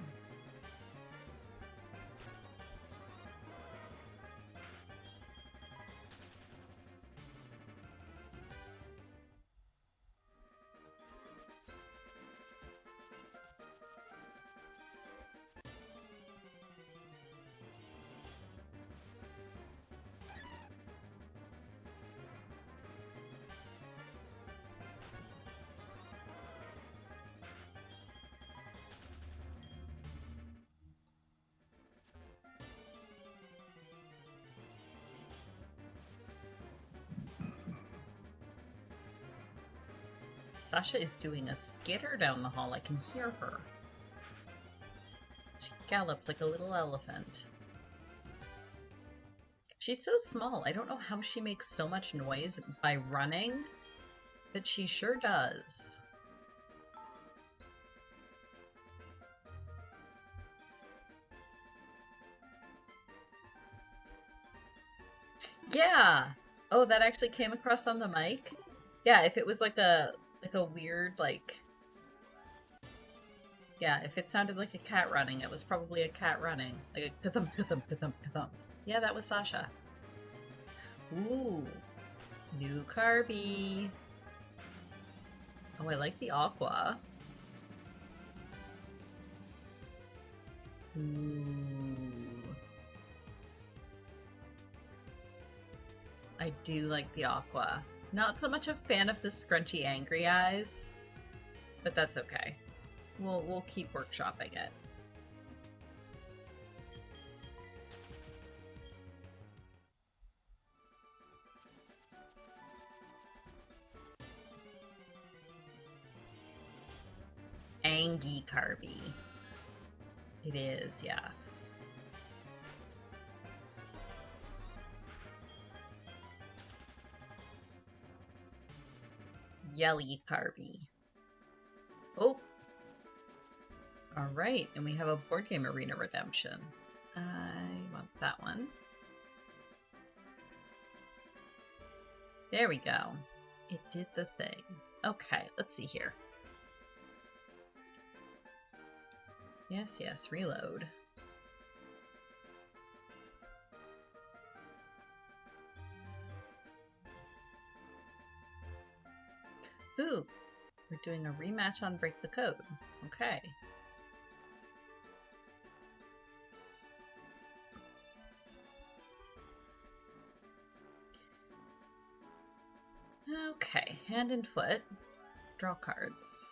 Sasha is doing a skitter down the hall. I can hear her. She gallops like a little elephant. She's so small. I don't know how she makes so much noise by running, but she sure does. Yeah. Oh, that actually came across on the mic. Yeah, if it was like a weird yeah, if it sounded like a cat running, it was probably a cat running. Like a ka-thump, ka-thump, ka-thump, ka-thump. Yeah, that was Sasha. Ooh. New Carby. Oh, I like the aqua. Ooh. I do like the aqua. Not so much a fan of the scrunchy angry eyes, but that's okay. We'll keep workshopping it. Angie Carby. It is, yes. Yelly Carby. Oh! Alright, and we have a board game arena redemption. I want that one. There we go. It did the thing. Okay, let's see here. Yes, yes, reload. Ooh, we're doing a rematch on Break the Code. Okay. Okay, hand and foot. Draw cards.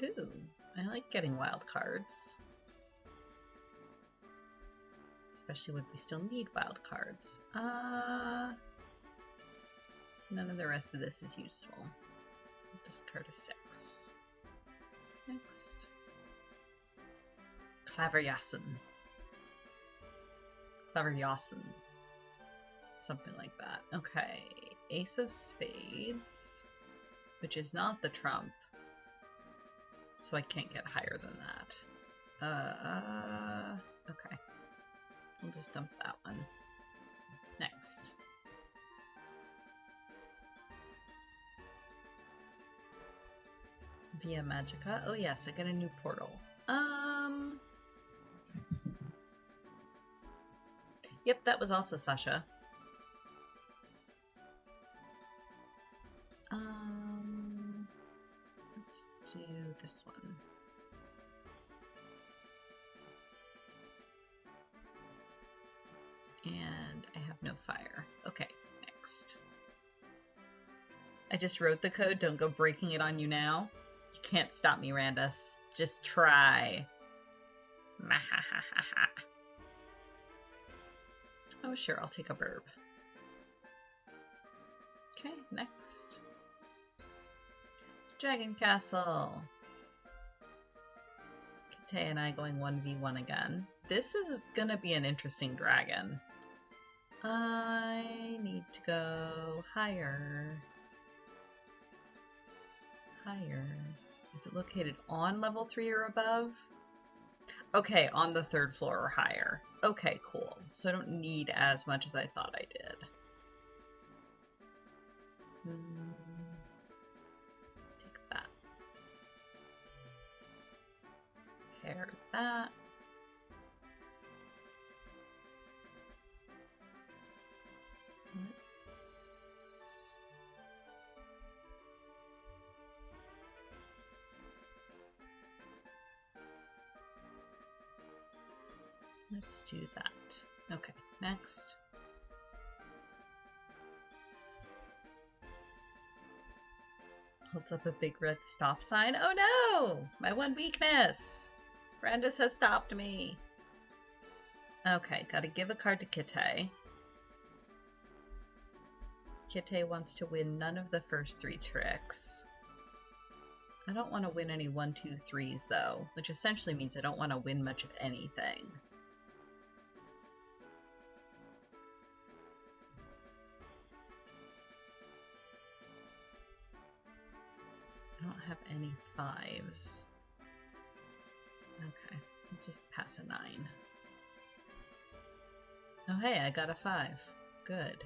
Ooh, I like getting wild cards. Especially when we still need wild cards. None of the rest of this is useful. Discard a 6. Next. Klaverjassen. Klaverjassen. Something like that. Okay. Ace of Spades, which is not the trump, so I can't get higher than that. Okay. I'll just dump that one. Next. Via Magica. Oh yes, I get a new portal. Yep, that was also Sasha. Let's do this one. And I have no fire. Okay, next. I just wrote the code. Don't go breaking it on you now. You can't stop me, Randus. Just try. Oh, sure, I'll take a burb. Okay, next. Dragon Castle. Kate and I going 1v1 again. This is gonna be an interesting dragon. I need to go higher. Higher. Is it located on level 3 or above? Okay, on the 3rd floor or higher. Okay, cool. So I don't need as much as I thought I did. Take that. that. Let's do that. Okay, next. Holds up a big red stop sign. Oh no! My one weakness! Brandis has stopped me. Okay, gotta give a card to Kite. Kite wants to win none of the first 3 tricks. I don't want to win any 1, 2, 3s though, which essentially means I don't want to win much of anything. I don't have any 5s. Okay, I'll just pass a 9. Oh hey, I got a 5. Good.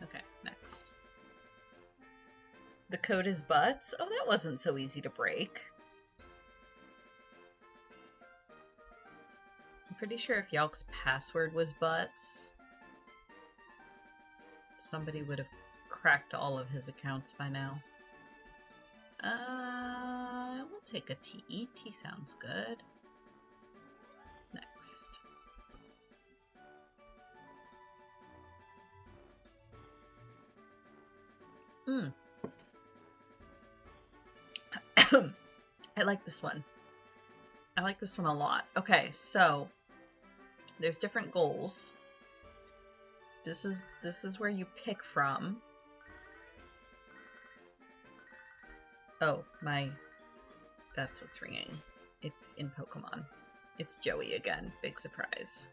Okay, next. The code is butts? Oh, that wasn't so easy to break. I'm pretty sure if Yalk's password was butts, somebody would have cracked all of his accounts by now. We'll take a T. T sounds good. Next. I like this one. I like this one a lot. Okay, so there's different goals. This is where you pick from. Oh, that's what's ringing. It's in Pokemon. It's Joey again. Big surprise.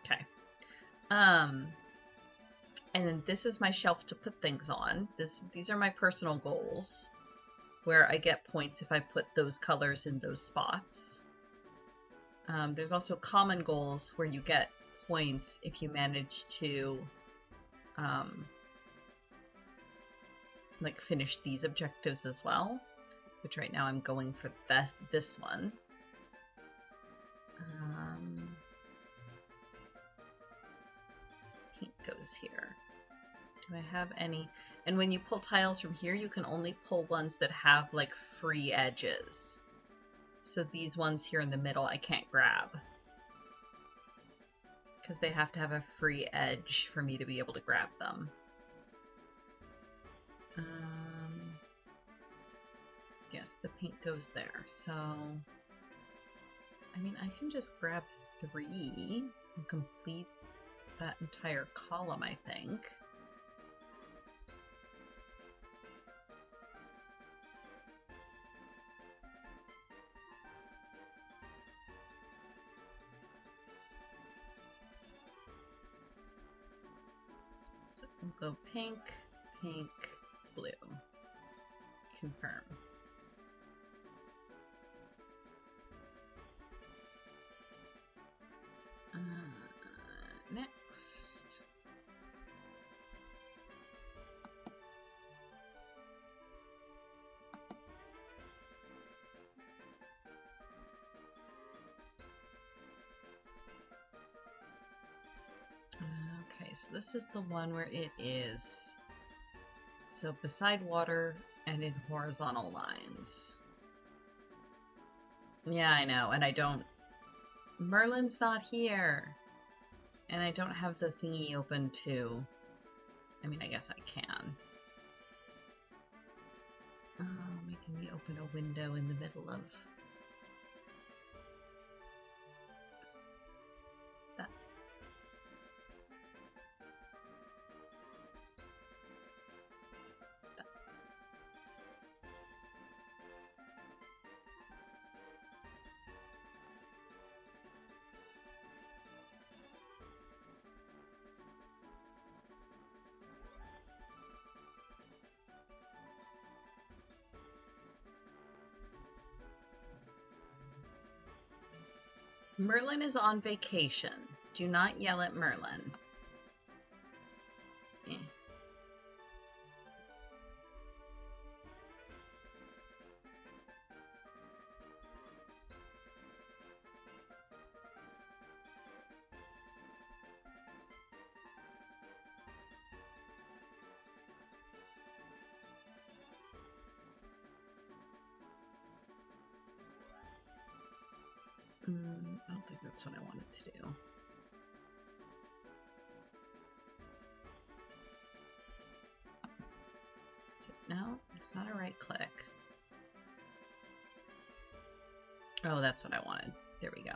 Okay. And then this is my shelf to put things on. These are my personal goals, where I get points if I put those colors in those spots. There's also common goals where you get points if you manage to like finish these objectives as well, which right now I'm going for this one. Pink goes here. Do I have any? And when you pull tiles from here, you can only pull ones that have like free edges. So these ones here in the middle I can't grab, because they have to have a free edge for me to be able to grab them. Yes, the pink goes there. So, I mean, I can just grab 3 and complete that entire column, I think. So we'll go pink, pink, blue. Confirm. Next. Okay, so this is the one where it is. So beside water and in horizontal lines. Yeah, I know, and I don't... Merlin's not here. And I don't have the thingy open to... I mean, I guess I can. Oh, making me open a window in the middle of... that. Merlin is on vacation. Do not yell at Merlin. Eh. I don't think that's what I wanted to do. No, it's not a right click. Oh, that's what I wanted. There we go.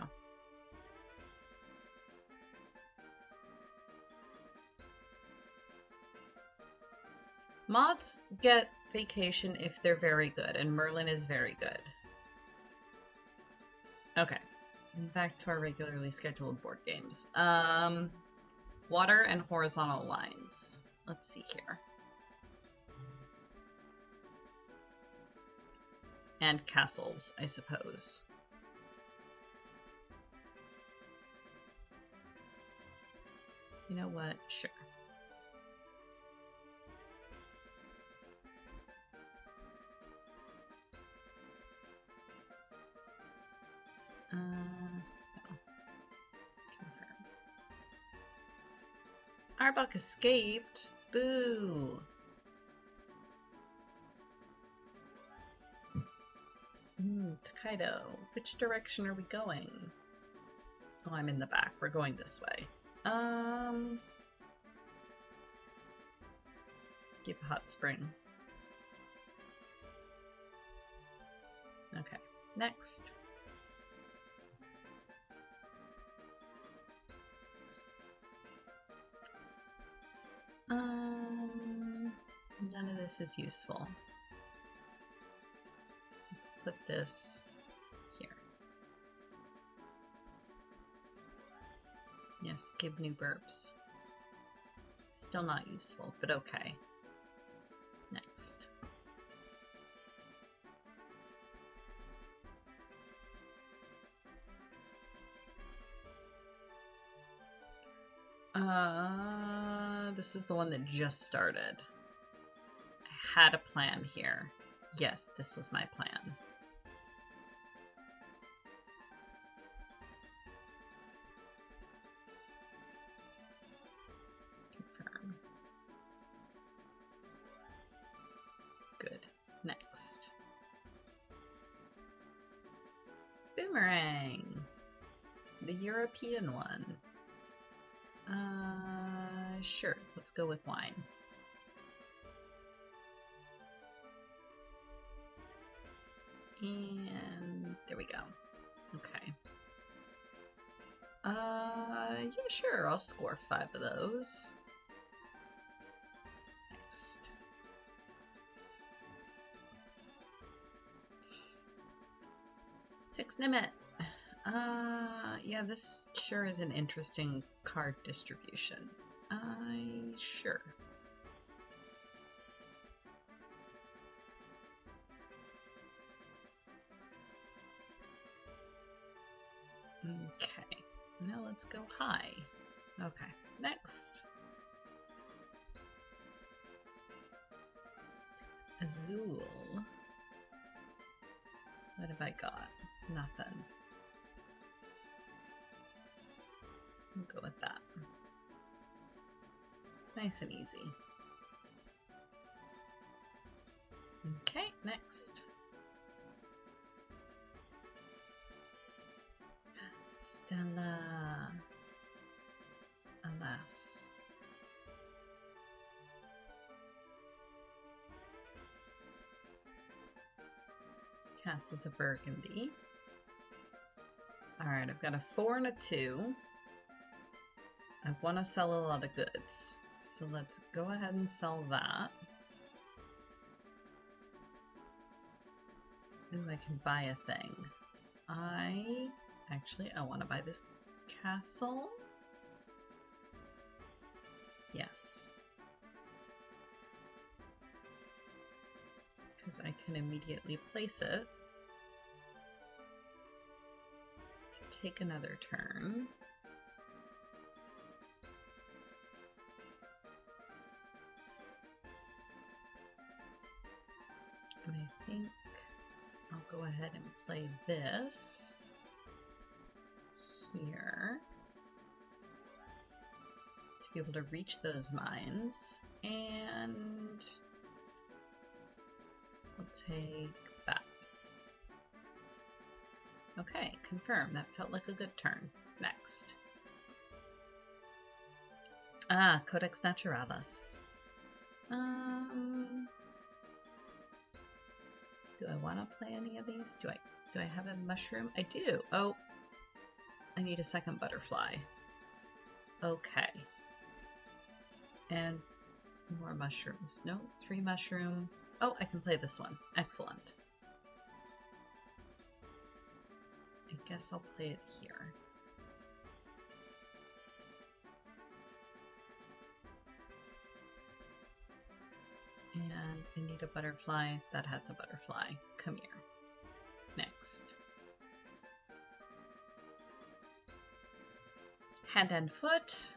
Mods get vacation if they're very good, and Merlin is very good. Okay, back to our regularly scheduled board games. Water and horizontal lines. Let's see here. And castles, I suppose. You know what? Sure. No. Confirm. Arbok escaped. Boo. Takedo, which direction are we going? Oh, I'm in the back. We're going this way. Give Hot Spring. Okay, next. None of this is useful. Let's put this here. Yes, give new burps. Still not useful, but okay. Next. This is the one that just started. I had a plan here. Yes, this was my plan. Confirm. Good. Next. Boomerang. The European one. Sure. Let's go with wine. And there we go. Okay. Yeah, sure. I'll score 5 of those. Next. Six Nimit. Yeah, this sure is an interesting card distribution. Sure. Okay, now let's go high. Okay, next. Azul. What have I got? Nothing. We'll go with that. Nice and easy. Okay, next. Stella. Alas. Castles of Burgundy. Alright, I've got a 4 and a 2. I want to sell a lot of goods. So let's go ahead and sell that. Ooh, I can buy a thing. I want to buy this castle. Yes. Because I can immediately place it to take another turn. And I think I'll go ahead and play this here to be able to reach those mines, and we'll take that. Okay, confirm. That felt like a good turn. Next. Ah, Codex Naturalis. Do I want to play any of these? Do I have a mushroom? I do. Oh, I need a second butterfly. Okay. And more mushrooms. No, 3 mushroom. Oh, I can play this one. Excellent. I guess I'll play it here. And I need a butterfly that has a butterfly. Come here. Next. Hand and foot.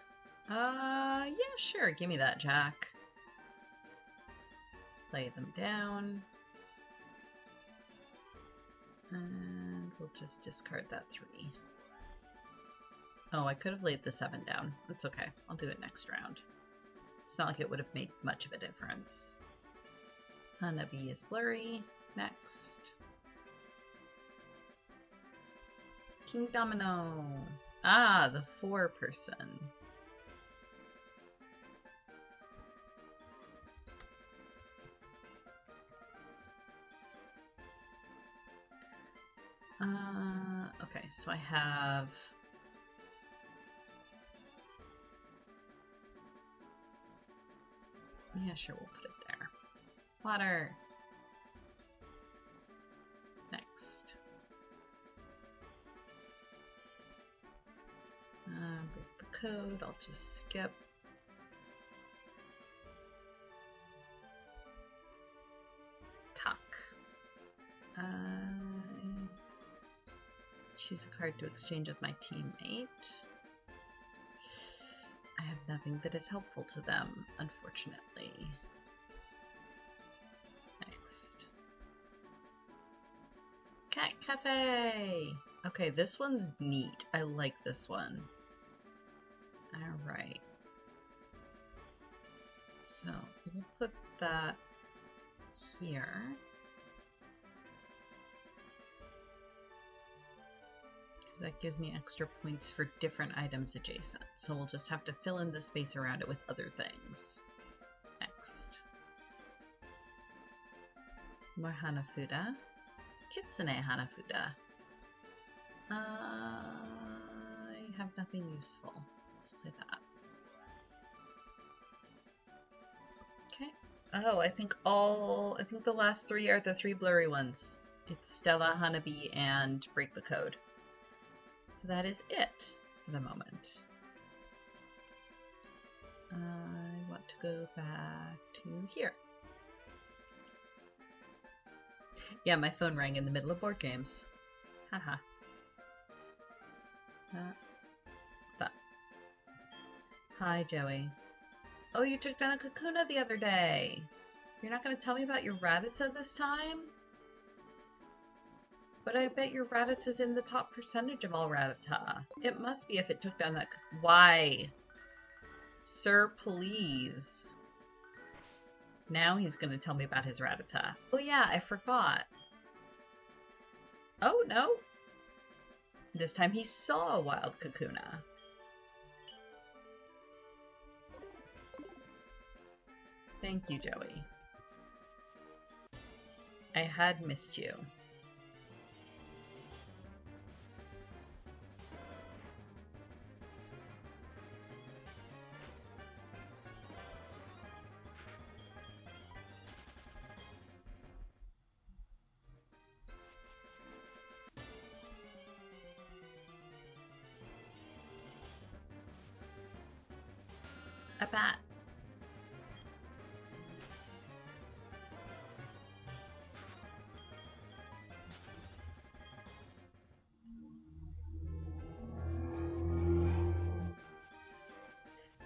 Yeah, sure. Give me that, Jack. Lay them down. And we'll just discard that 3. Oh, I could have laid the 7 down. That's okay. I'll do it next round. It's not like it would have made much of a difference. Hanabi is blurry. Next. King Domino. Ah, the 4 person. Okay, so I have... Yeah, sure, we'll put it there. Water. Next. Break the code, I'll just skip. Talk. Choose a card to exchange with my teammate. I have nothing that is helpful to them, unfortunately. Next. Cat Cafe! Okay, this one's neat. I like this one. Alright. So, we'll put that here. Because that gives me extra points for different items adjacent. So we'll just have to fill in the space around it with other things. Next. More Hanafuda. Kitsune Hanafuda. I have nothing useful. Let's play that. Okay. Oh, I think the last 3 are the 3 blurry ones. It's Stella, Hanabi, and Break the Code. So that is it for the moment. I want to go back to here. Yeah, my phone rang in the middle of board games. Haha. That. Hi, Joey. Oh, you took down a Kakuna the other day. You're not going to tell me about your Rattata this time? But I bet your Rattata's in the top percentage of all Rattata. It must be if it took down that... Why? Sir, please. Now he's going to tell me about his Rattata. Oh yeah, I forgot. Oh no. This time he saw a wild Kakuna. Thank you, Joey. I had missed you. A bat.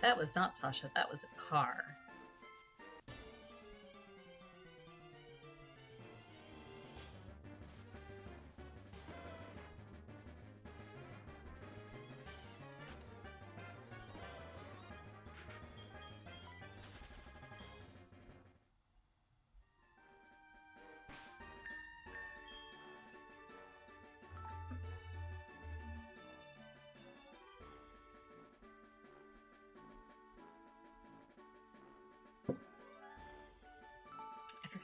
That was not Sasha, that was a car.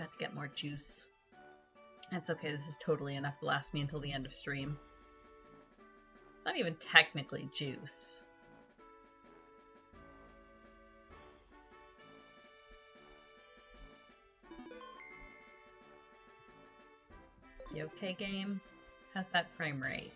forgot to get more juice. That's okay, this is totally enough to last me until the end of stream. It's not even technically juice. You okay, game? How's that frame rate?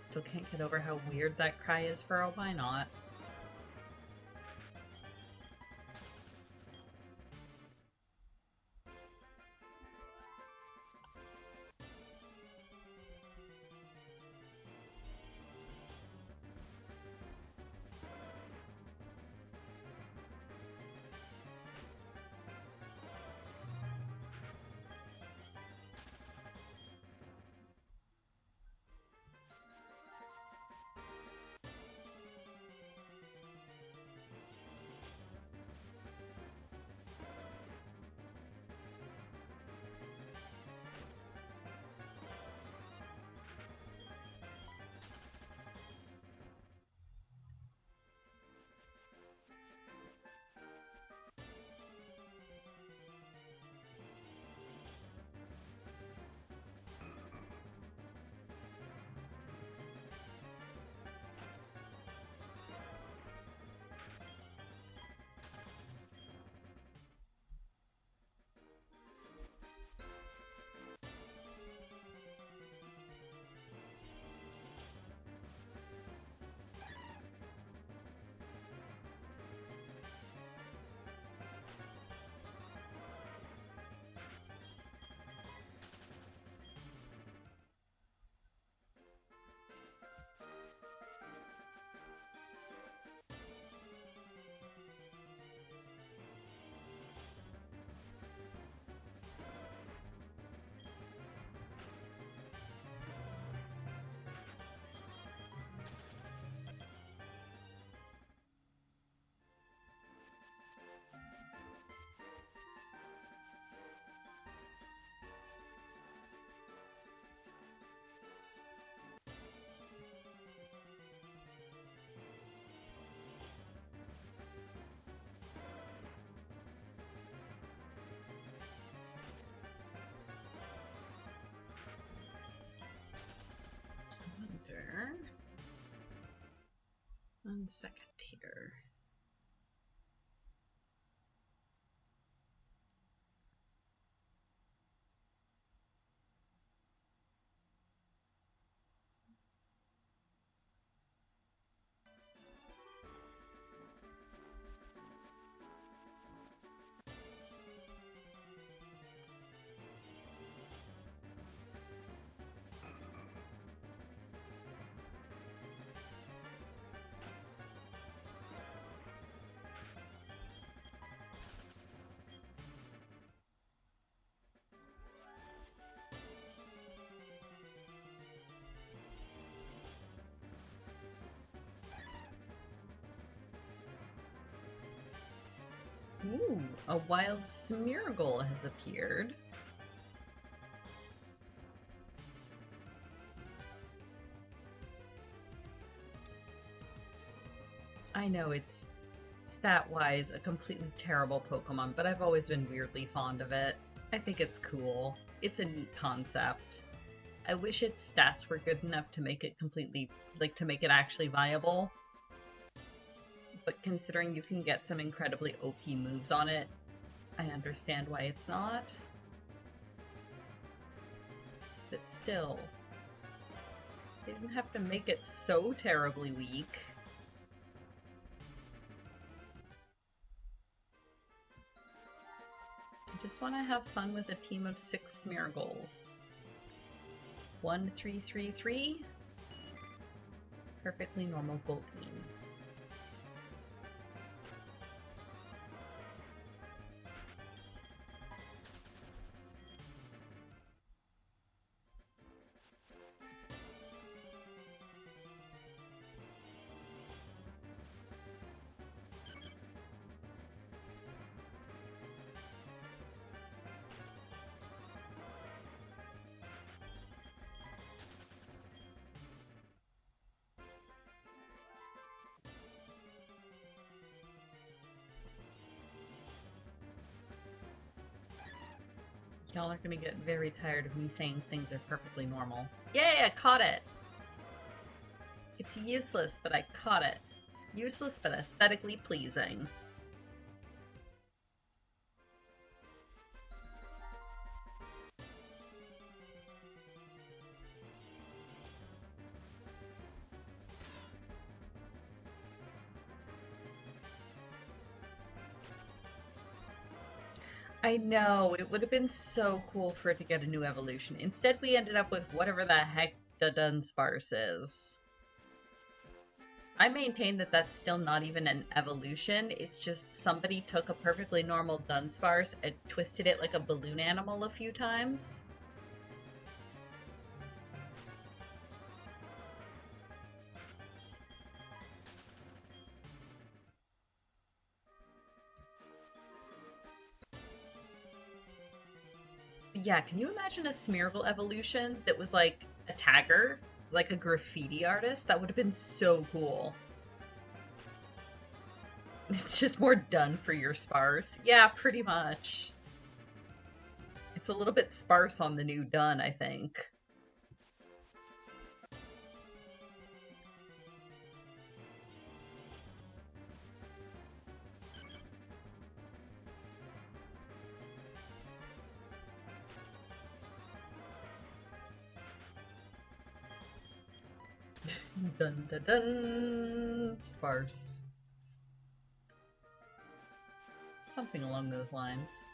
Still can't get over how weird that cry is for a why not. Wonder. 1 second here. Ooh, a wild Smeargle has appeared. I know it's stat-wise a completely terrible Pokemon, but I've always been weirdly fond of it. I think it's cool. It's a neat concept. I wish its stats were good enough to make it completely, to make it actually viable. But considering you can get some incredibly OP moves on it, I understand why it's not. But still, They didn't have to make it so terribly weak. I just want to have fun with a team of 6 Smeargles. 1, 3, 3, 3. Perfectly normal gold team. Y'all are gonna get very tired of me saying things are perfectly normal. Yay, I caught it! It's useless, but I caught it. Useless, but aesthetically pleasing. I know, it would have been so cool for it to get a new evolution. Instead, we ended up with whatever the heck the Dunsparce is. I maintain that that's still not even an evolution. It's just somebody took a perfectly normal Dunsparce and twisted it like a balloon animal a few times. Yeah, can you imagine a Smeargle evolution that was like a tagger? Like a graffiti artist? That would have been so cool. It's just more done for your sparse. Yeah, pretty much. It's a little bit sparse on the new done, I think. Dun dun dun! Sparse. Something along those lines.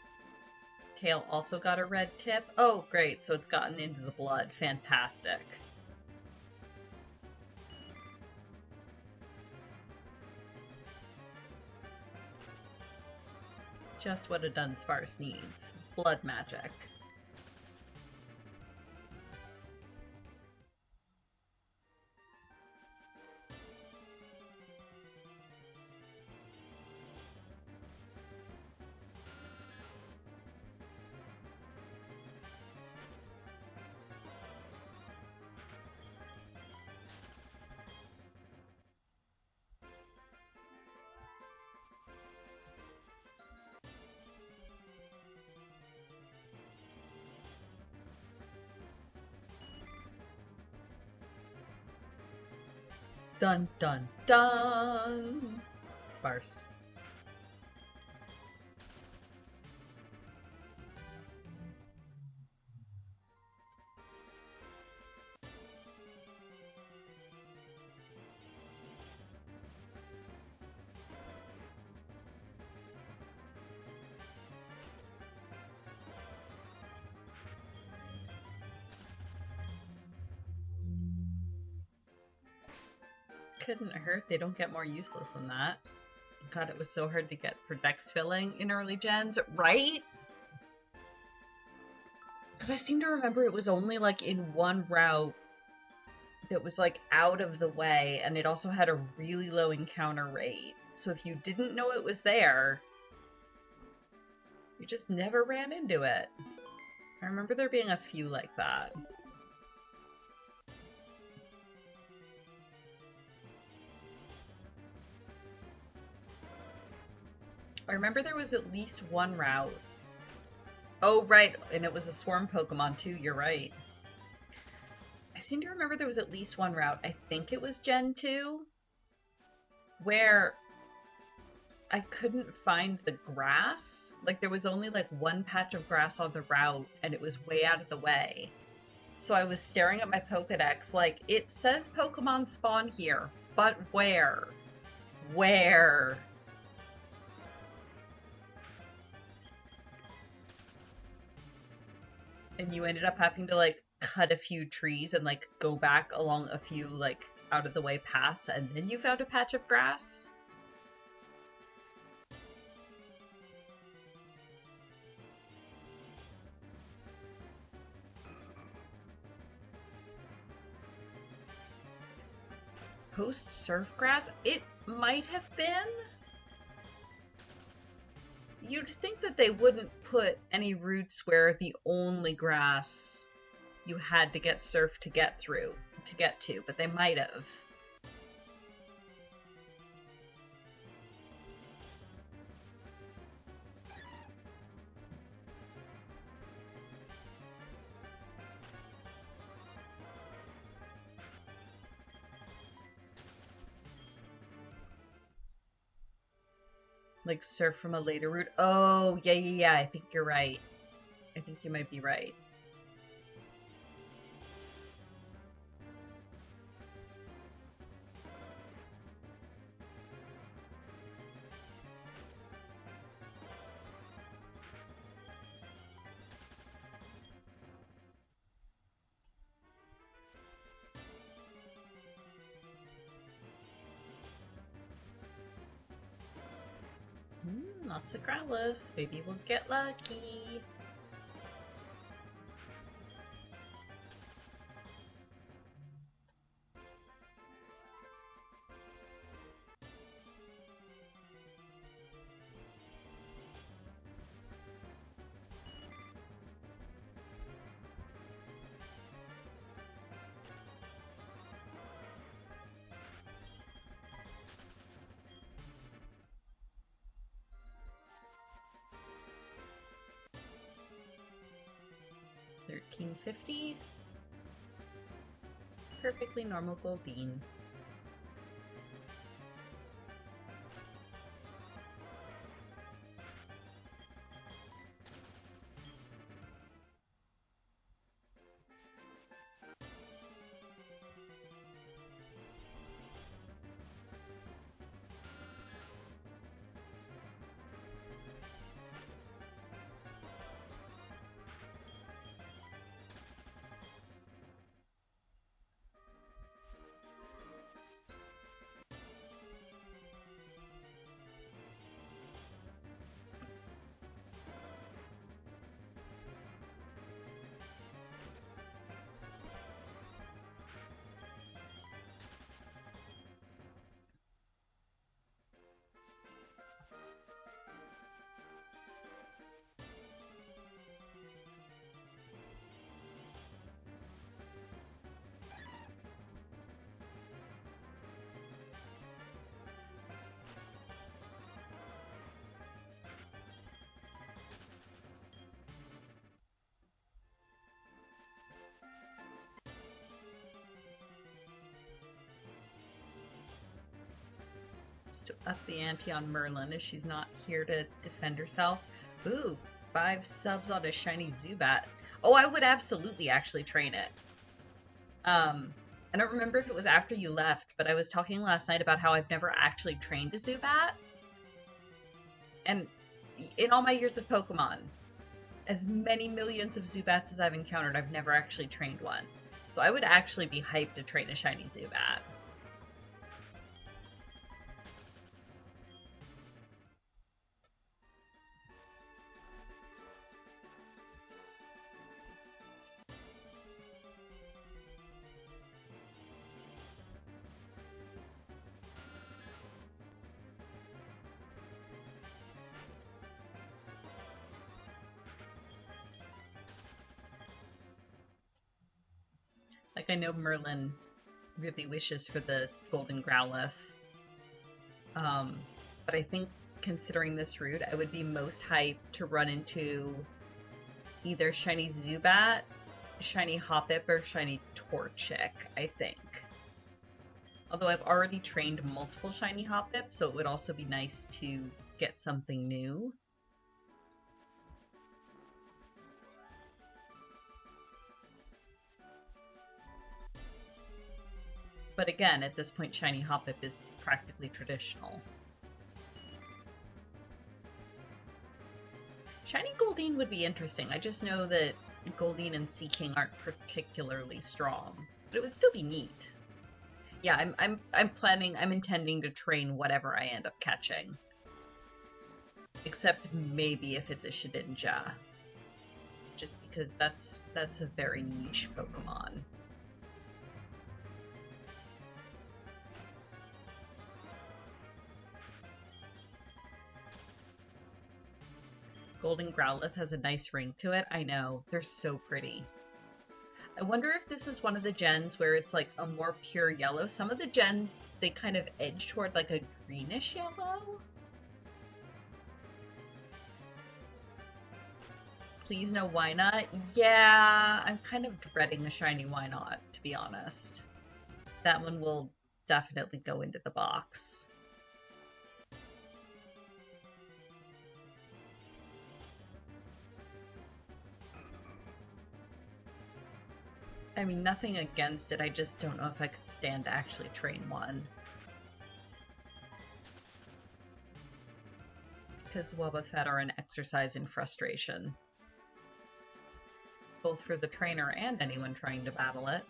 Its tail also got a red tip. Oh, great, so it's gotten into the blood. Fantastic. Just what a Dunsparce needs. Blood magic. Dun dun dun! Sparse. Couldn't hurt. They don't get more useless than that. God, it was so hard to get for dex filling in early gens, right? Because I seem to remember it was only like in one route that was like out of the way, and it also had a really low encounter rate. So if you didn't know it was there, you just never ran into it. I remember there being a few like that. I remember there was at least one route. Oh, right, and it was a swarm Pokemon too, you're right. I seem to remember there was at least one route, I think it was Gen 2, where I couldn't find the grass. Like, there was only like one patch of grass on the route, and it was way out of the way. So I was staring at my Pokedex like, it says Pokemon spawn here, but where? Where? And you ended up having to like cut a few trees and like go back along a few like out of the way paths, and then you found a patch of grass. Post surf grass? It might have been. You'd think that they wouldn't put any routes where the only grass you had to get surf to get to, but they might have. Like surf from a later route. Oh, yeah. I think you're right. I think you might be right. Lots of Growlithe. Maybe we'll get lucky. $13.50. Perfectly normal Goldeen. To up the ante on Merlin if she's not here to defend herself. Ooh, 5 subs on a shiny Zubat. Oh, I would absolutely actually train it. I don't remember if it was after you left, but I was talking last night about how I've never actually trained a Zubat. And in all my years of Pokemon, as many millions of Zubats as I've encountered, I've never actually trained one. So I would actually be hyped to train a shiny Zubat. Like, I know Merlin really wishes for the Golden Growlithe. But I think, considering this route, I would be most hyped to run into either shiny Zubat, shiny Hoppip, or shiny Torchic, I think. Although I've already trained multiple shiny Hoppip, so it would also be nice to get something new. But again, at this point, Shiny Hoppip is practically traditional. Shiny Goldeen would be interesting. I just know that Goldeen and Seaking aren't particularly strong, but it would still be neat. Yeah, I'm intending to train whatever I end up catching. Except maybe if it's a Shedinja. Just because that's a very niche Pokemon. Golden Growlithe has a nice ring to it. I know, they're so pretty. I wonder if this is one of the gens where it's like a more pure yellow. Some of the gens, they kind of edge toward like a greenish yellow. Please no Wynot. Yeah, I'm kind of dreading a shiny Wynot, to be honest. That one will definitely go into the box. I mean, nothing against it, I just don't know if I could stand to actually train one. Because Wobbuffet are an exercise in frustration. Both for the trainer and anyone trying to battle it.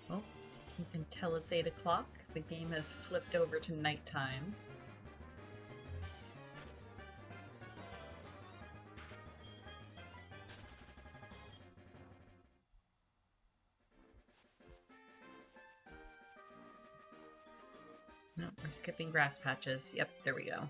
Well, you can tell it's 8 o'clock. The game has flipped over to nighttime. No, we're skipping grass patches. Yep, there we go.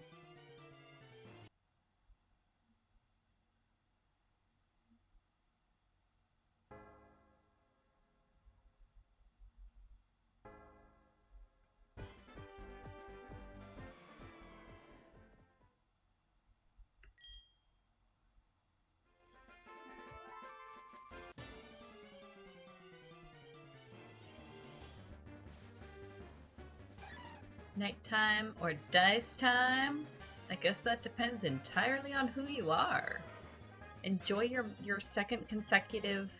Nighttime or dice time? I guess that depends entirely on who you are. Enjoy your second consecutive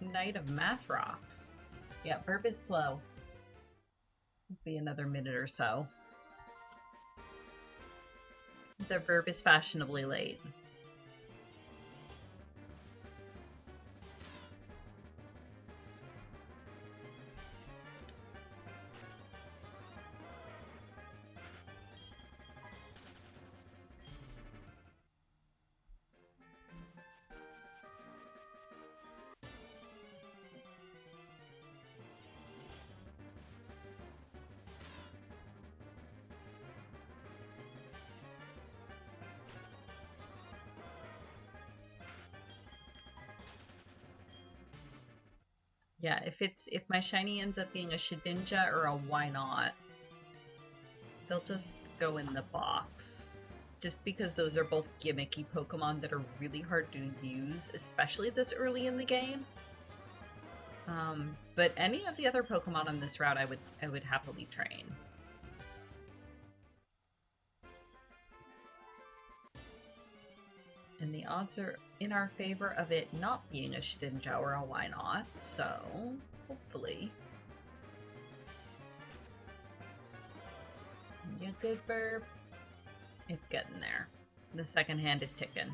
night of math rocks. Yeah, Burb is slow. It'll be another minute or so. The Burb is fashionably late. Yeah, if my shiny ends up being a Shedinja or a Wynot, they'll just go in the box. Just because those are both gimmicky Pokemon that are really hard to use, especially this early in the game. But any of the other Pokemon on this route, I would happily train. And the odds are in our favor of it not being a Shedinja or a Wynot, so hopefully. Yeah, good Burb. It's getting there. The second hand is ticking.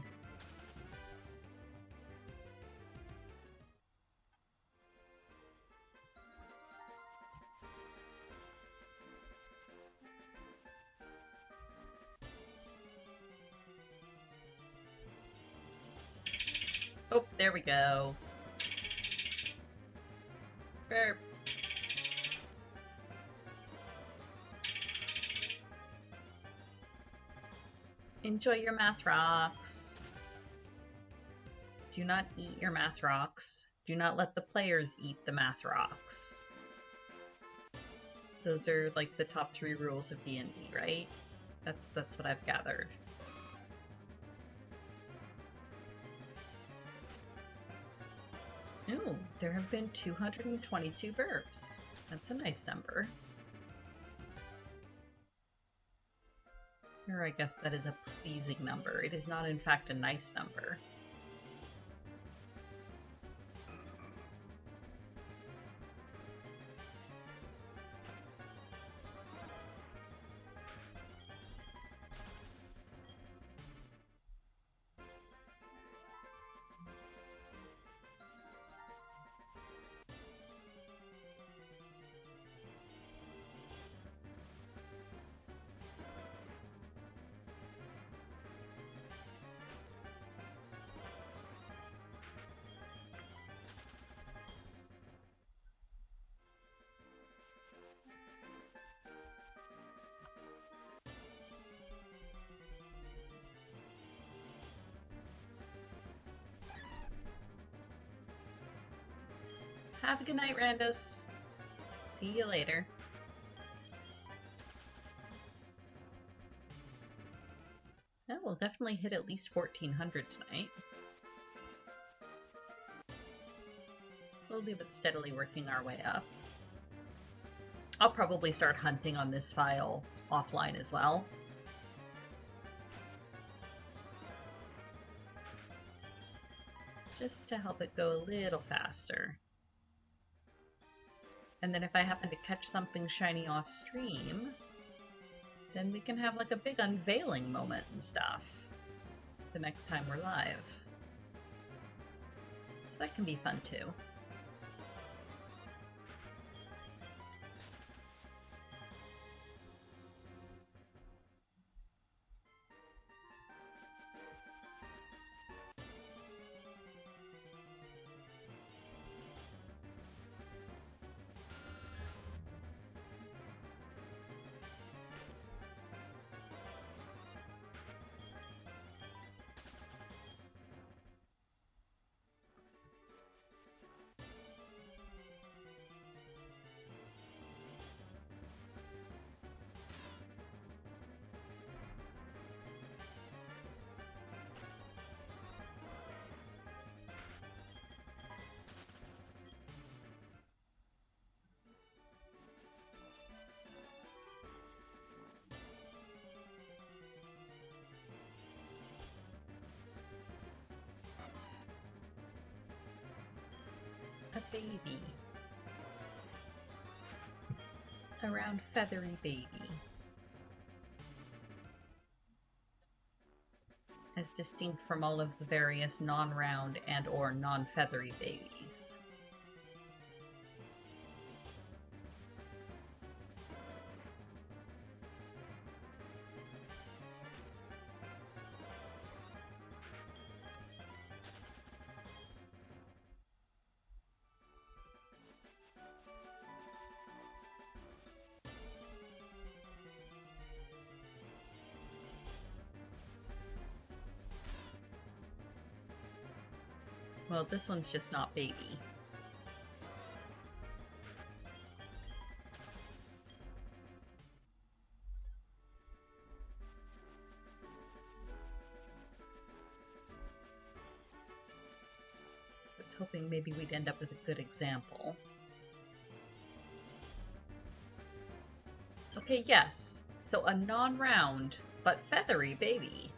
Oh, there we go. Burp. Enjoy your math rocks. Do not eat your math rocks. Do not let the players eat the math rocks. Those are like the top 3 rules of D&D, right? That's what I've gathered. Ooh, there have been 222 burps. That's a nice number. Or I guess that is a pleasing number. It is not, in fact, a nice number. Have a good night, Randus. See you later. Oh, we'll definitely hit at least 1400 tonight. Slowly but steadily working our way up. I'll probably start hunting on this file offline as well. Just to help it go a little faster. And then if I happen to catch something shiny off stream, then we can have like a big unveiling moment and stuff the next time we're live. So that can be fun too. A baby. A round feathery baby. As distinct from all of the various non-round and or non-feathery babies. Well, this one's just not baby. I was hoping maybe we'd end up with a good example. Okay, yes. So a non-round, but feathery baby.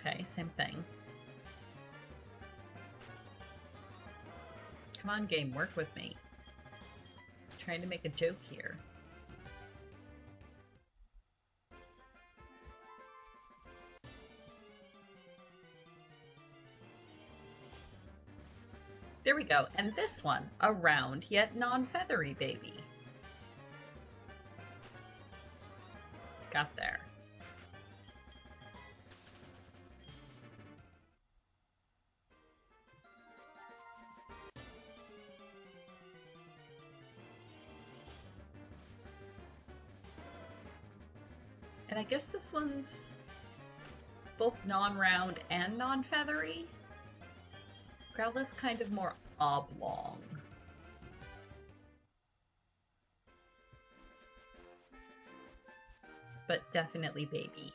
Okay, same thing. Come on, game, work with me. I'm trying to make a joke here. There we go. And this one, a round yet non-feathery baby. Got there. And I guess this one's both non-round and non-feathery. Growlithe's kind of more oblong. But definitely baby.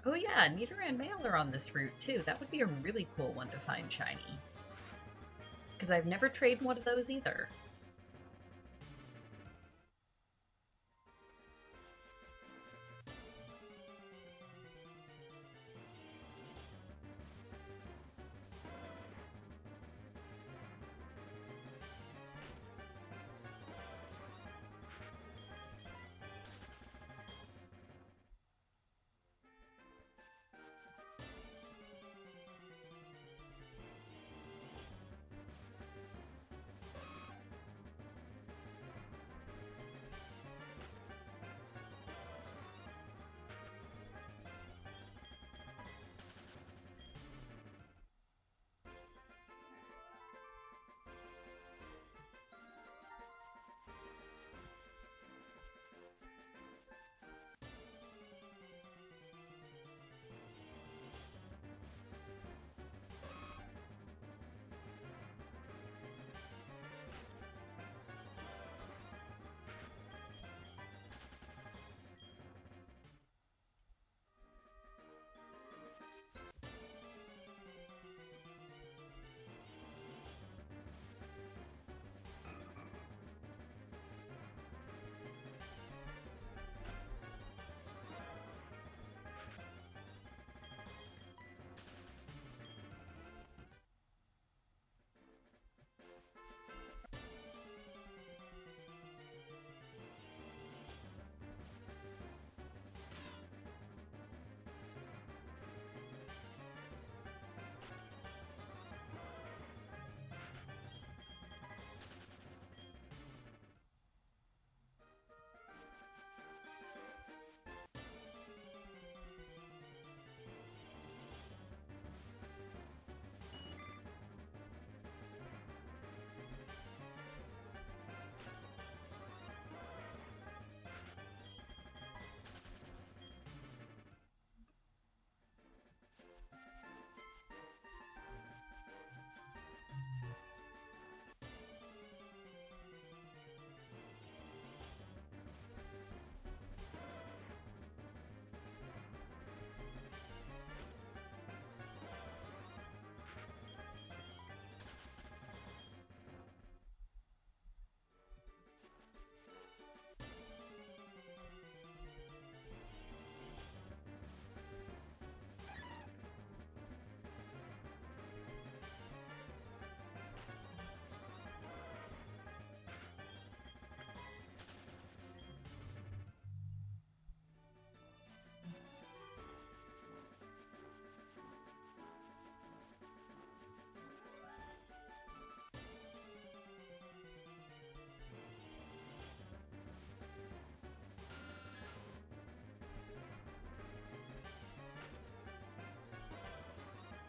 Oh yeah, Nidoran male are on this route too. That would be a really cool one to find shiny. Because I've never traded one of those either.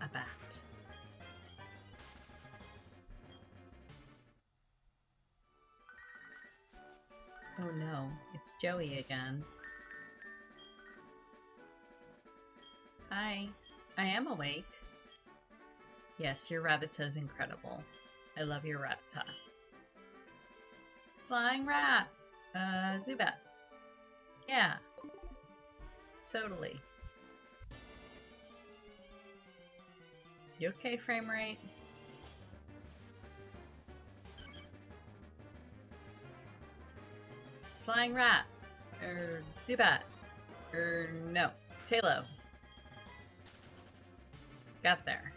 A bat. Oh no, it's Joey again. Hi. I am awake. Yes, your Rattata is incredible. I love your Rattata. Flying rat! Zubat. Yeah. Totally. You okay, frame rate? Flying rat. Zubat. No. Talo. Got there.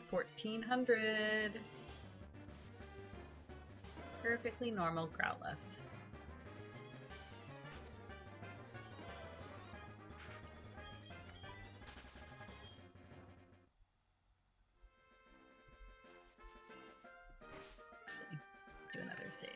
1400. Perfectly normal Growlithe. Actually, let's do another save.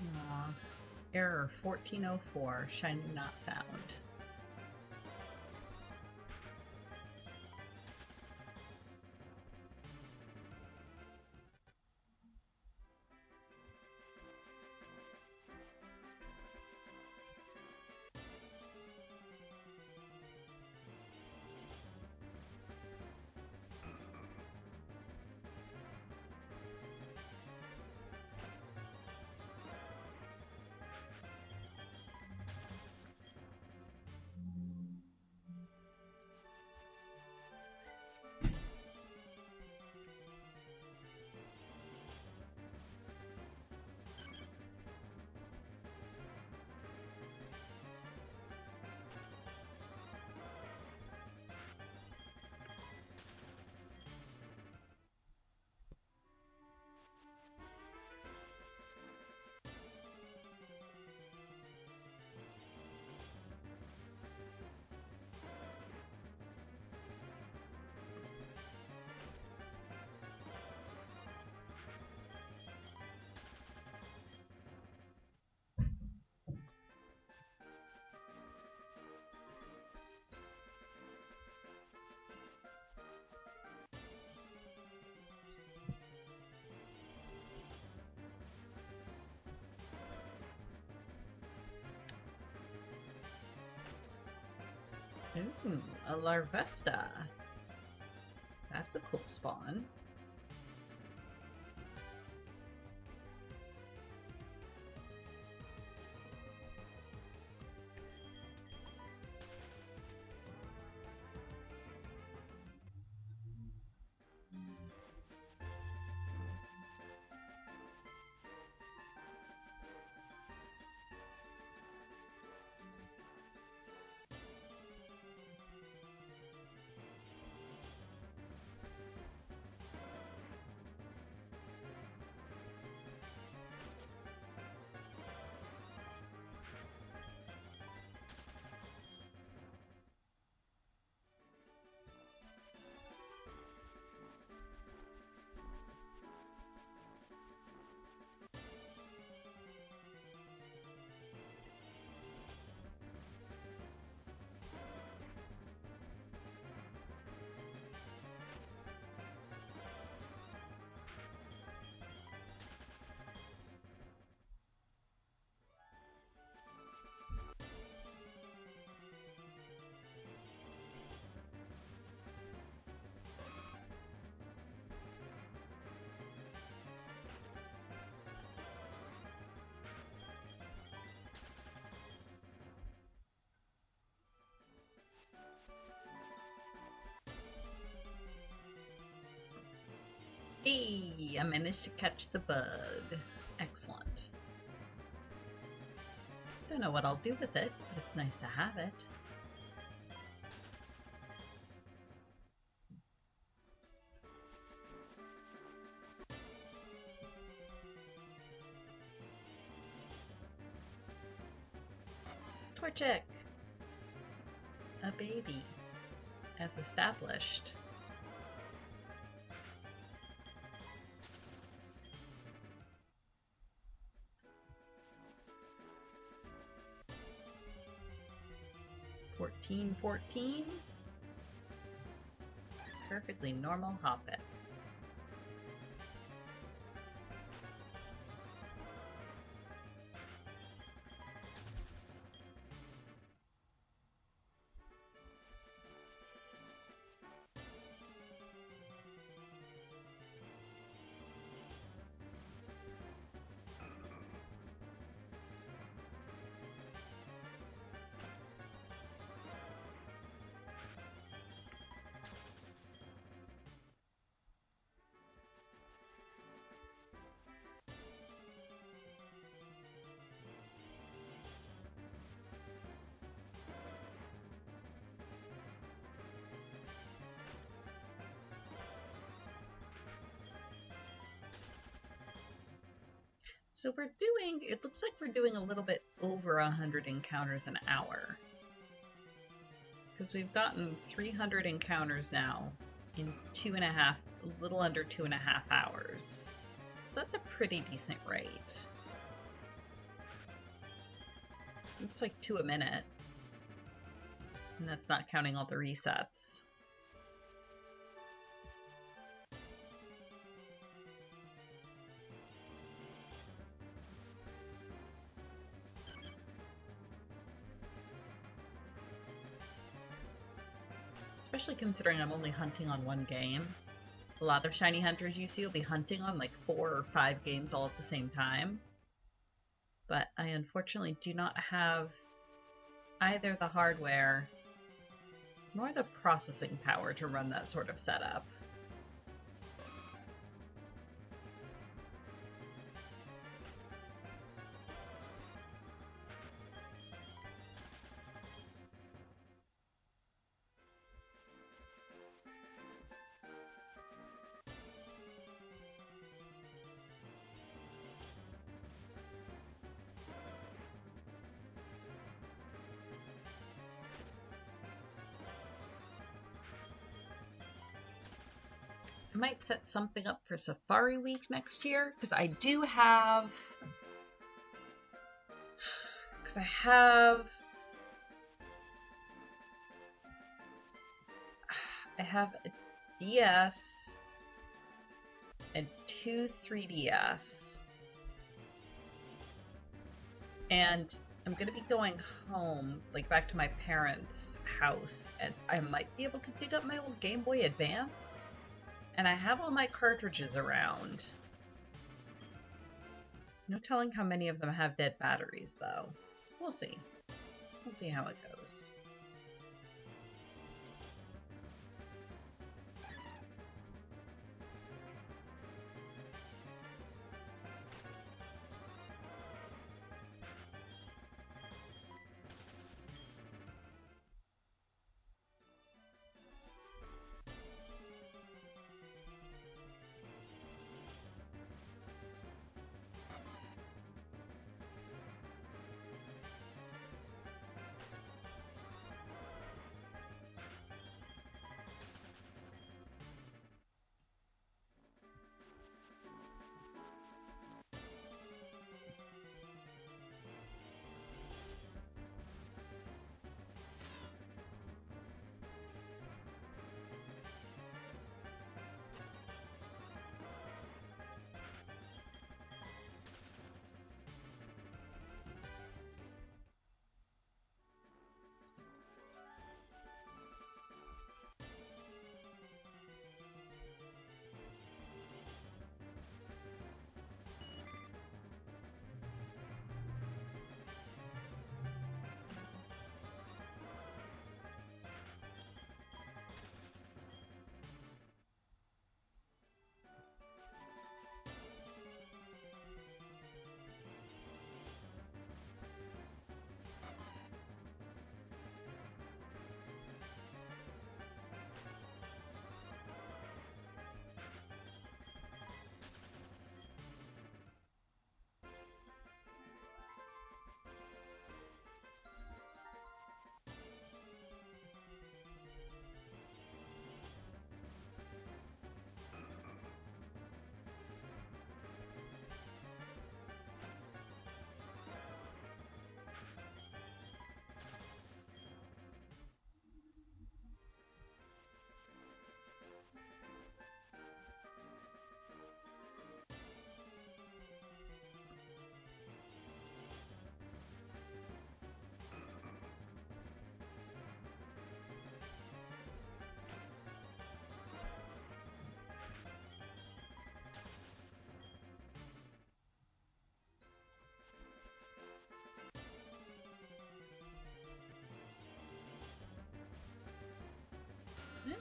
Aww. Error 1404. Shiny not found. Ooh, a Larvesta. That's a cool spawn. Hey, I managed to catch the bug. Excellent. Don't know what I'll do with it, but it's nice to have it. Torchic! A baby. As established. $14.14. Perfectly normal Hoppip. So it looks like we're doing a little bit over 100 encounters an hour. Because we've gotten 300 encounters now in a little under 2.5 hours. So that's a pretty decent rate. It's like 2 a minute. And that's not counting all the resets. Especially considering I'm only hunting on one game. A lot of shiny hunters you see will be hunting on like 4 or 5 games all at the same time. But I unfortunately do not have either the hardware nor the processing power to run that sort of setup. I might set something up for Safari Week next year, because I have a DS and 2 3DS, and I'm gonna be going home, like back to my parents' house, and I might be able to dig up my old Game Boy Advance. And I have all my cartridges around. No telling how many of them have dead batteries, though. We'll see. We'll see how it goes.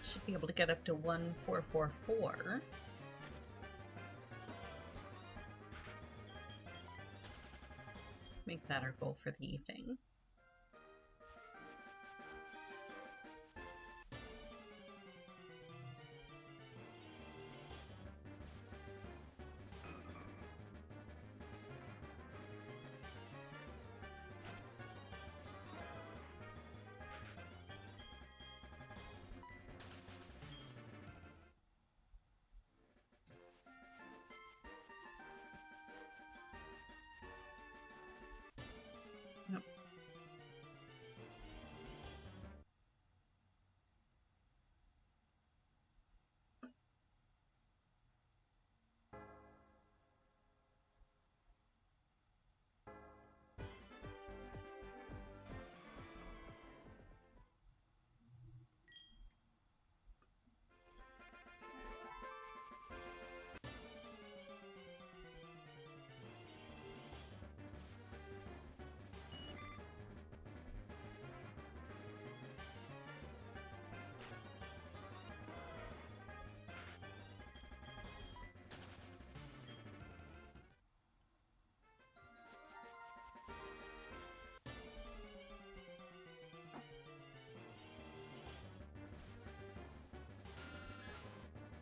Should be able to get up to 1444. Make that our goal for the evening. Nope.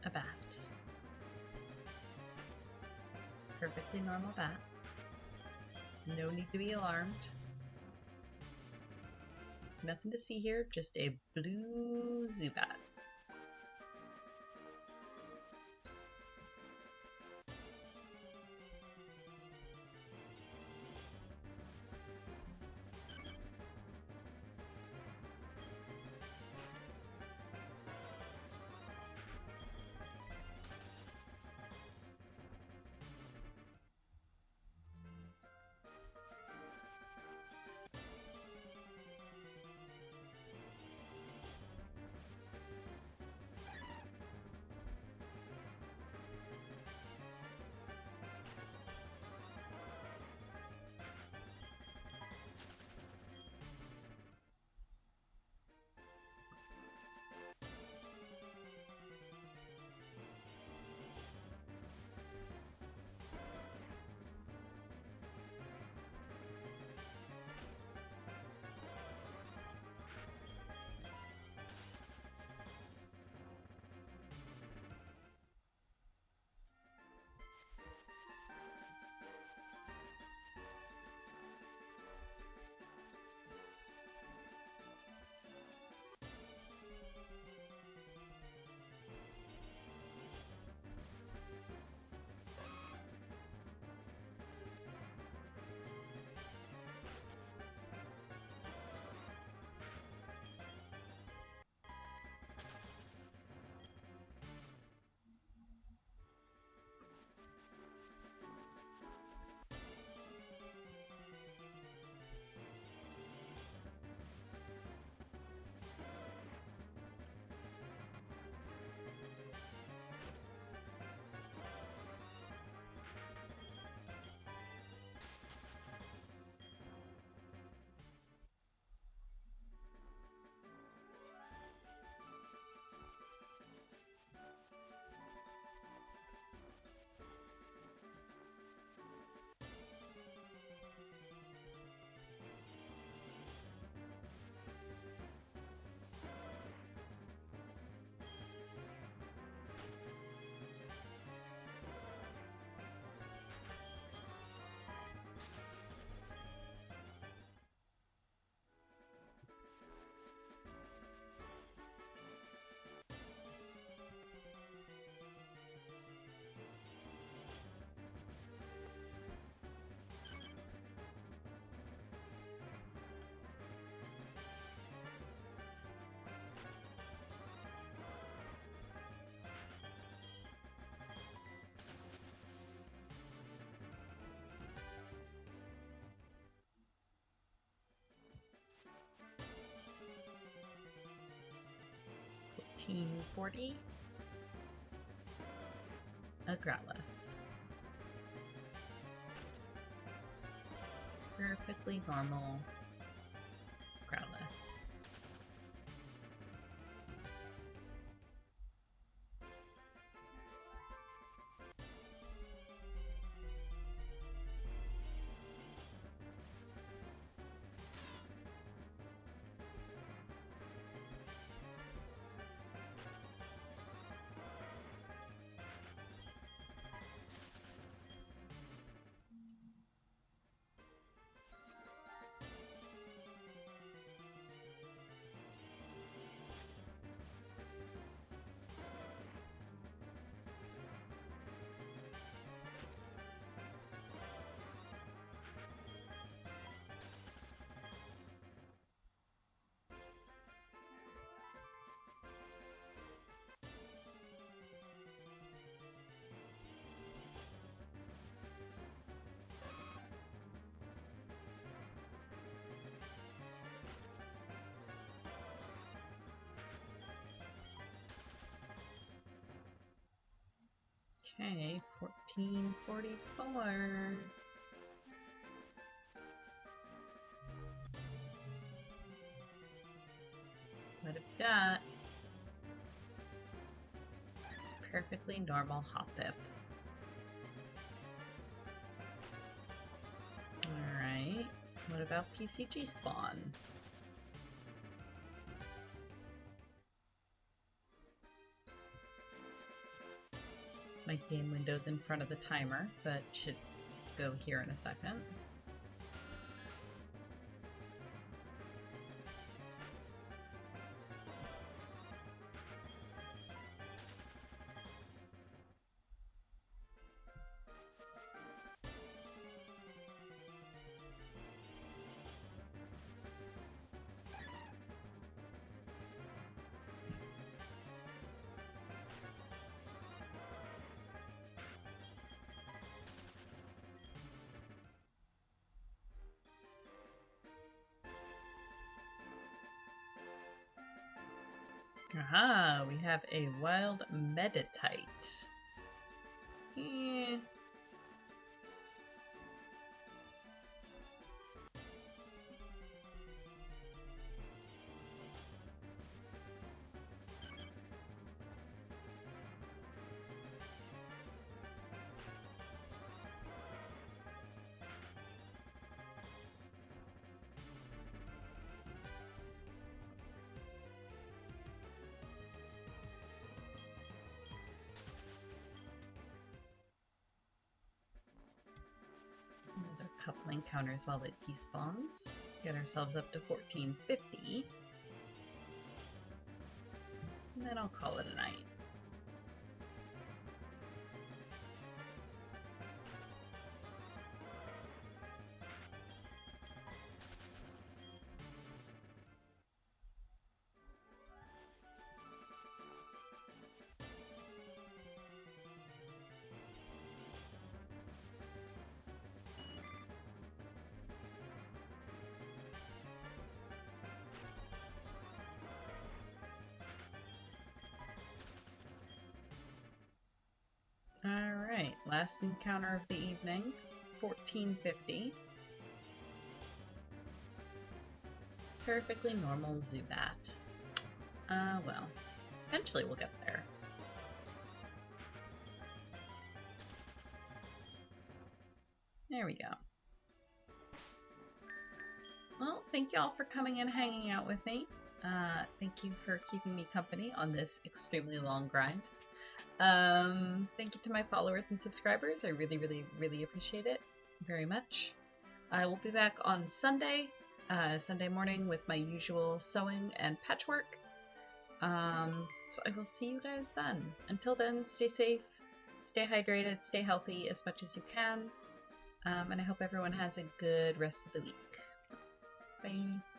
A bat. Perfectly normal bat. No need to be alarmed. Nothing to see here, just a blue Zubat. $14.40. A Growlithe. Perfectly normal Growlithe. Okay, 1444. What have we got? Perfectly normal Hoppip. Alright, what about PCG spawn? My game window's in front of the timer, but should go here in a second. Aha, we have a wild Meditite. Eh. Another couple encounters while it despawns. Get ourselves up to 1450. And then I'll call it a night. Alright, last encounter of the evening, 1450. Perfectly normal Zubat. Well, eventually we'll get there. There we go. Well, thank you all for coming and hanging out with me. Thank you for keeping me company on this extremely long grind. Thank you to my followers and subscribers. I really, really, really appreciate it very much. I will be back on Sunday, Sunday morning with my usual sewing and patchwork. So I will see you guys then. Until then, stay safe, stay hydrated, stay healthy as much as you can. And I hope everyone has a good rest of the week. Bye.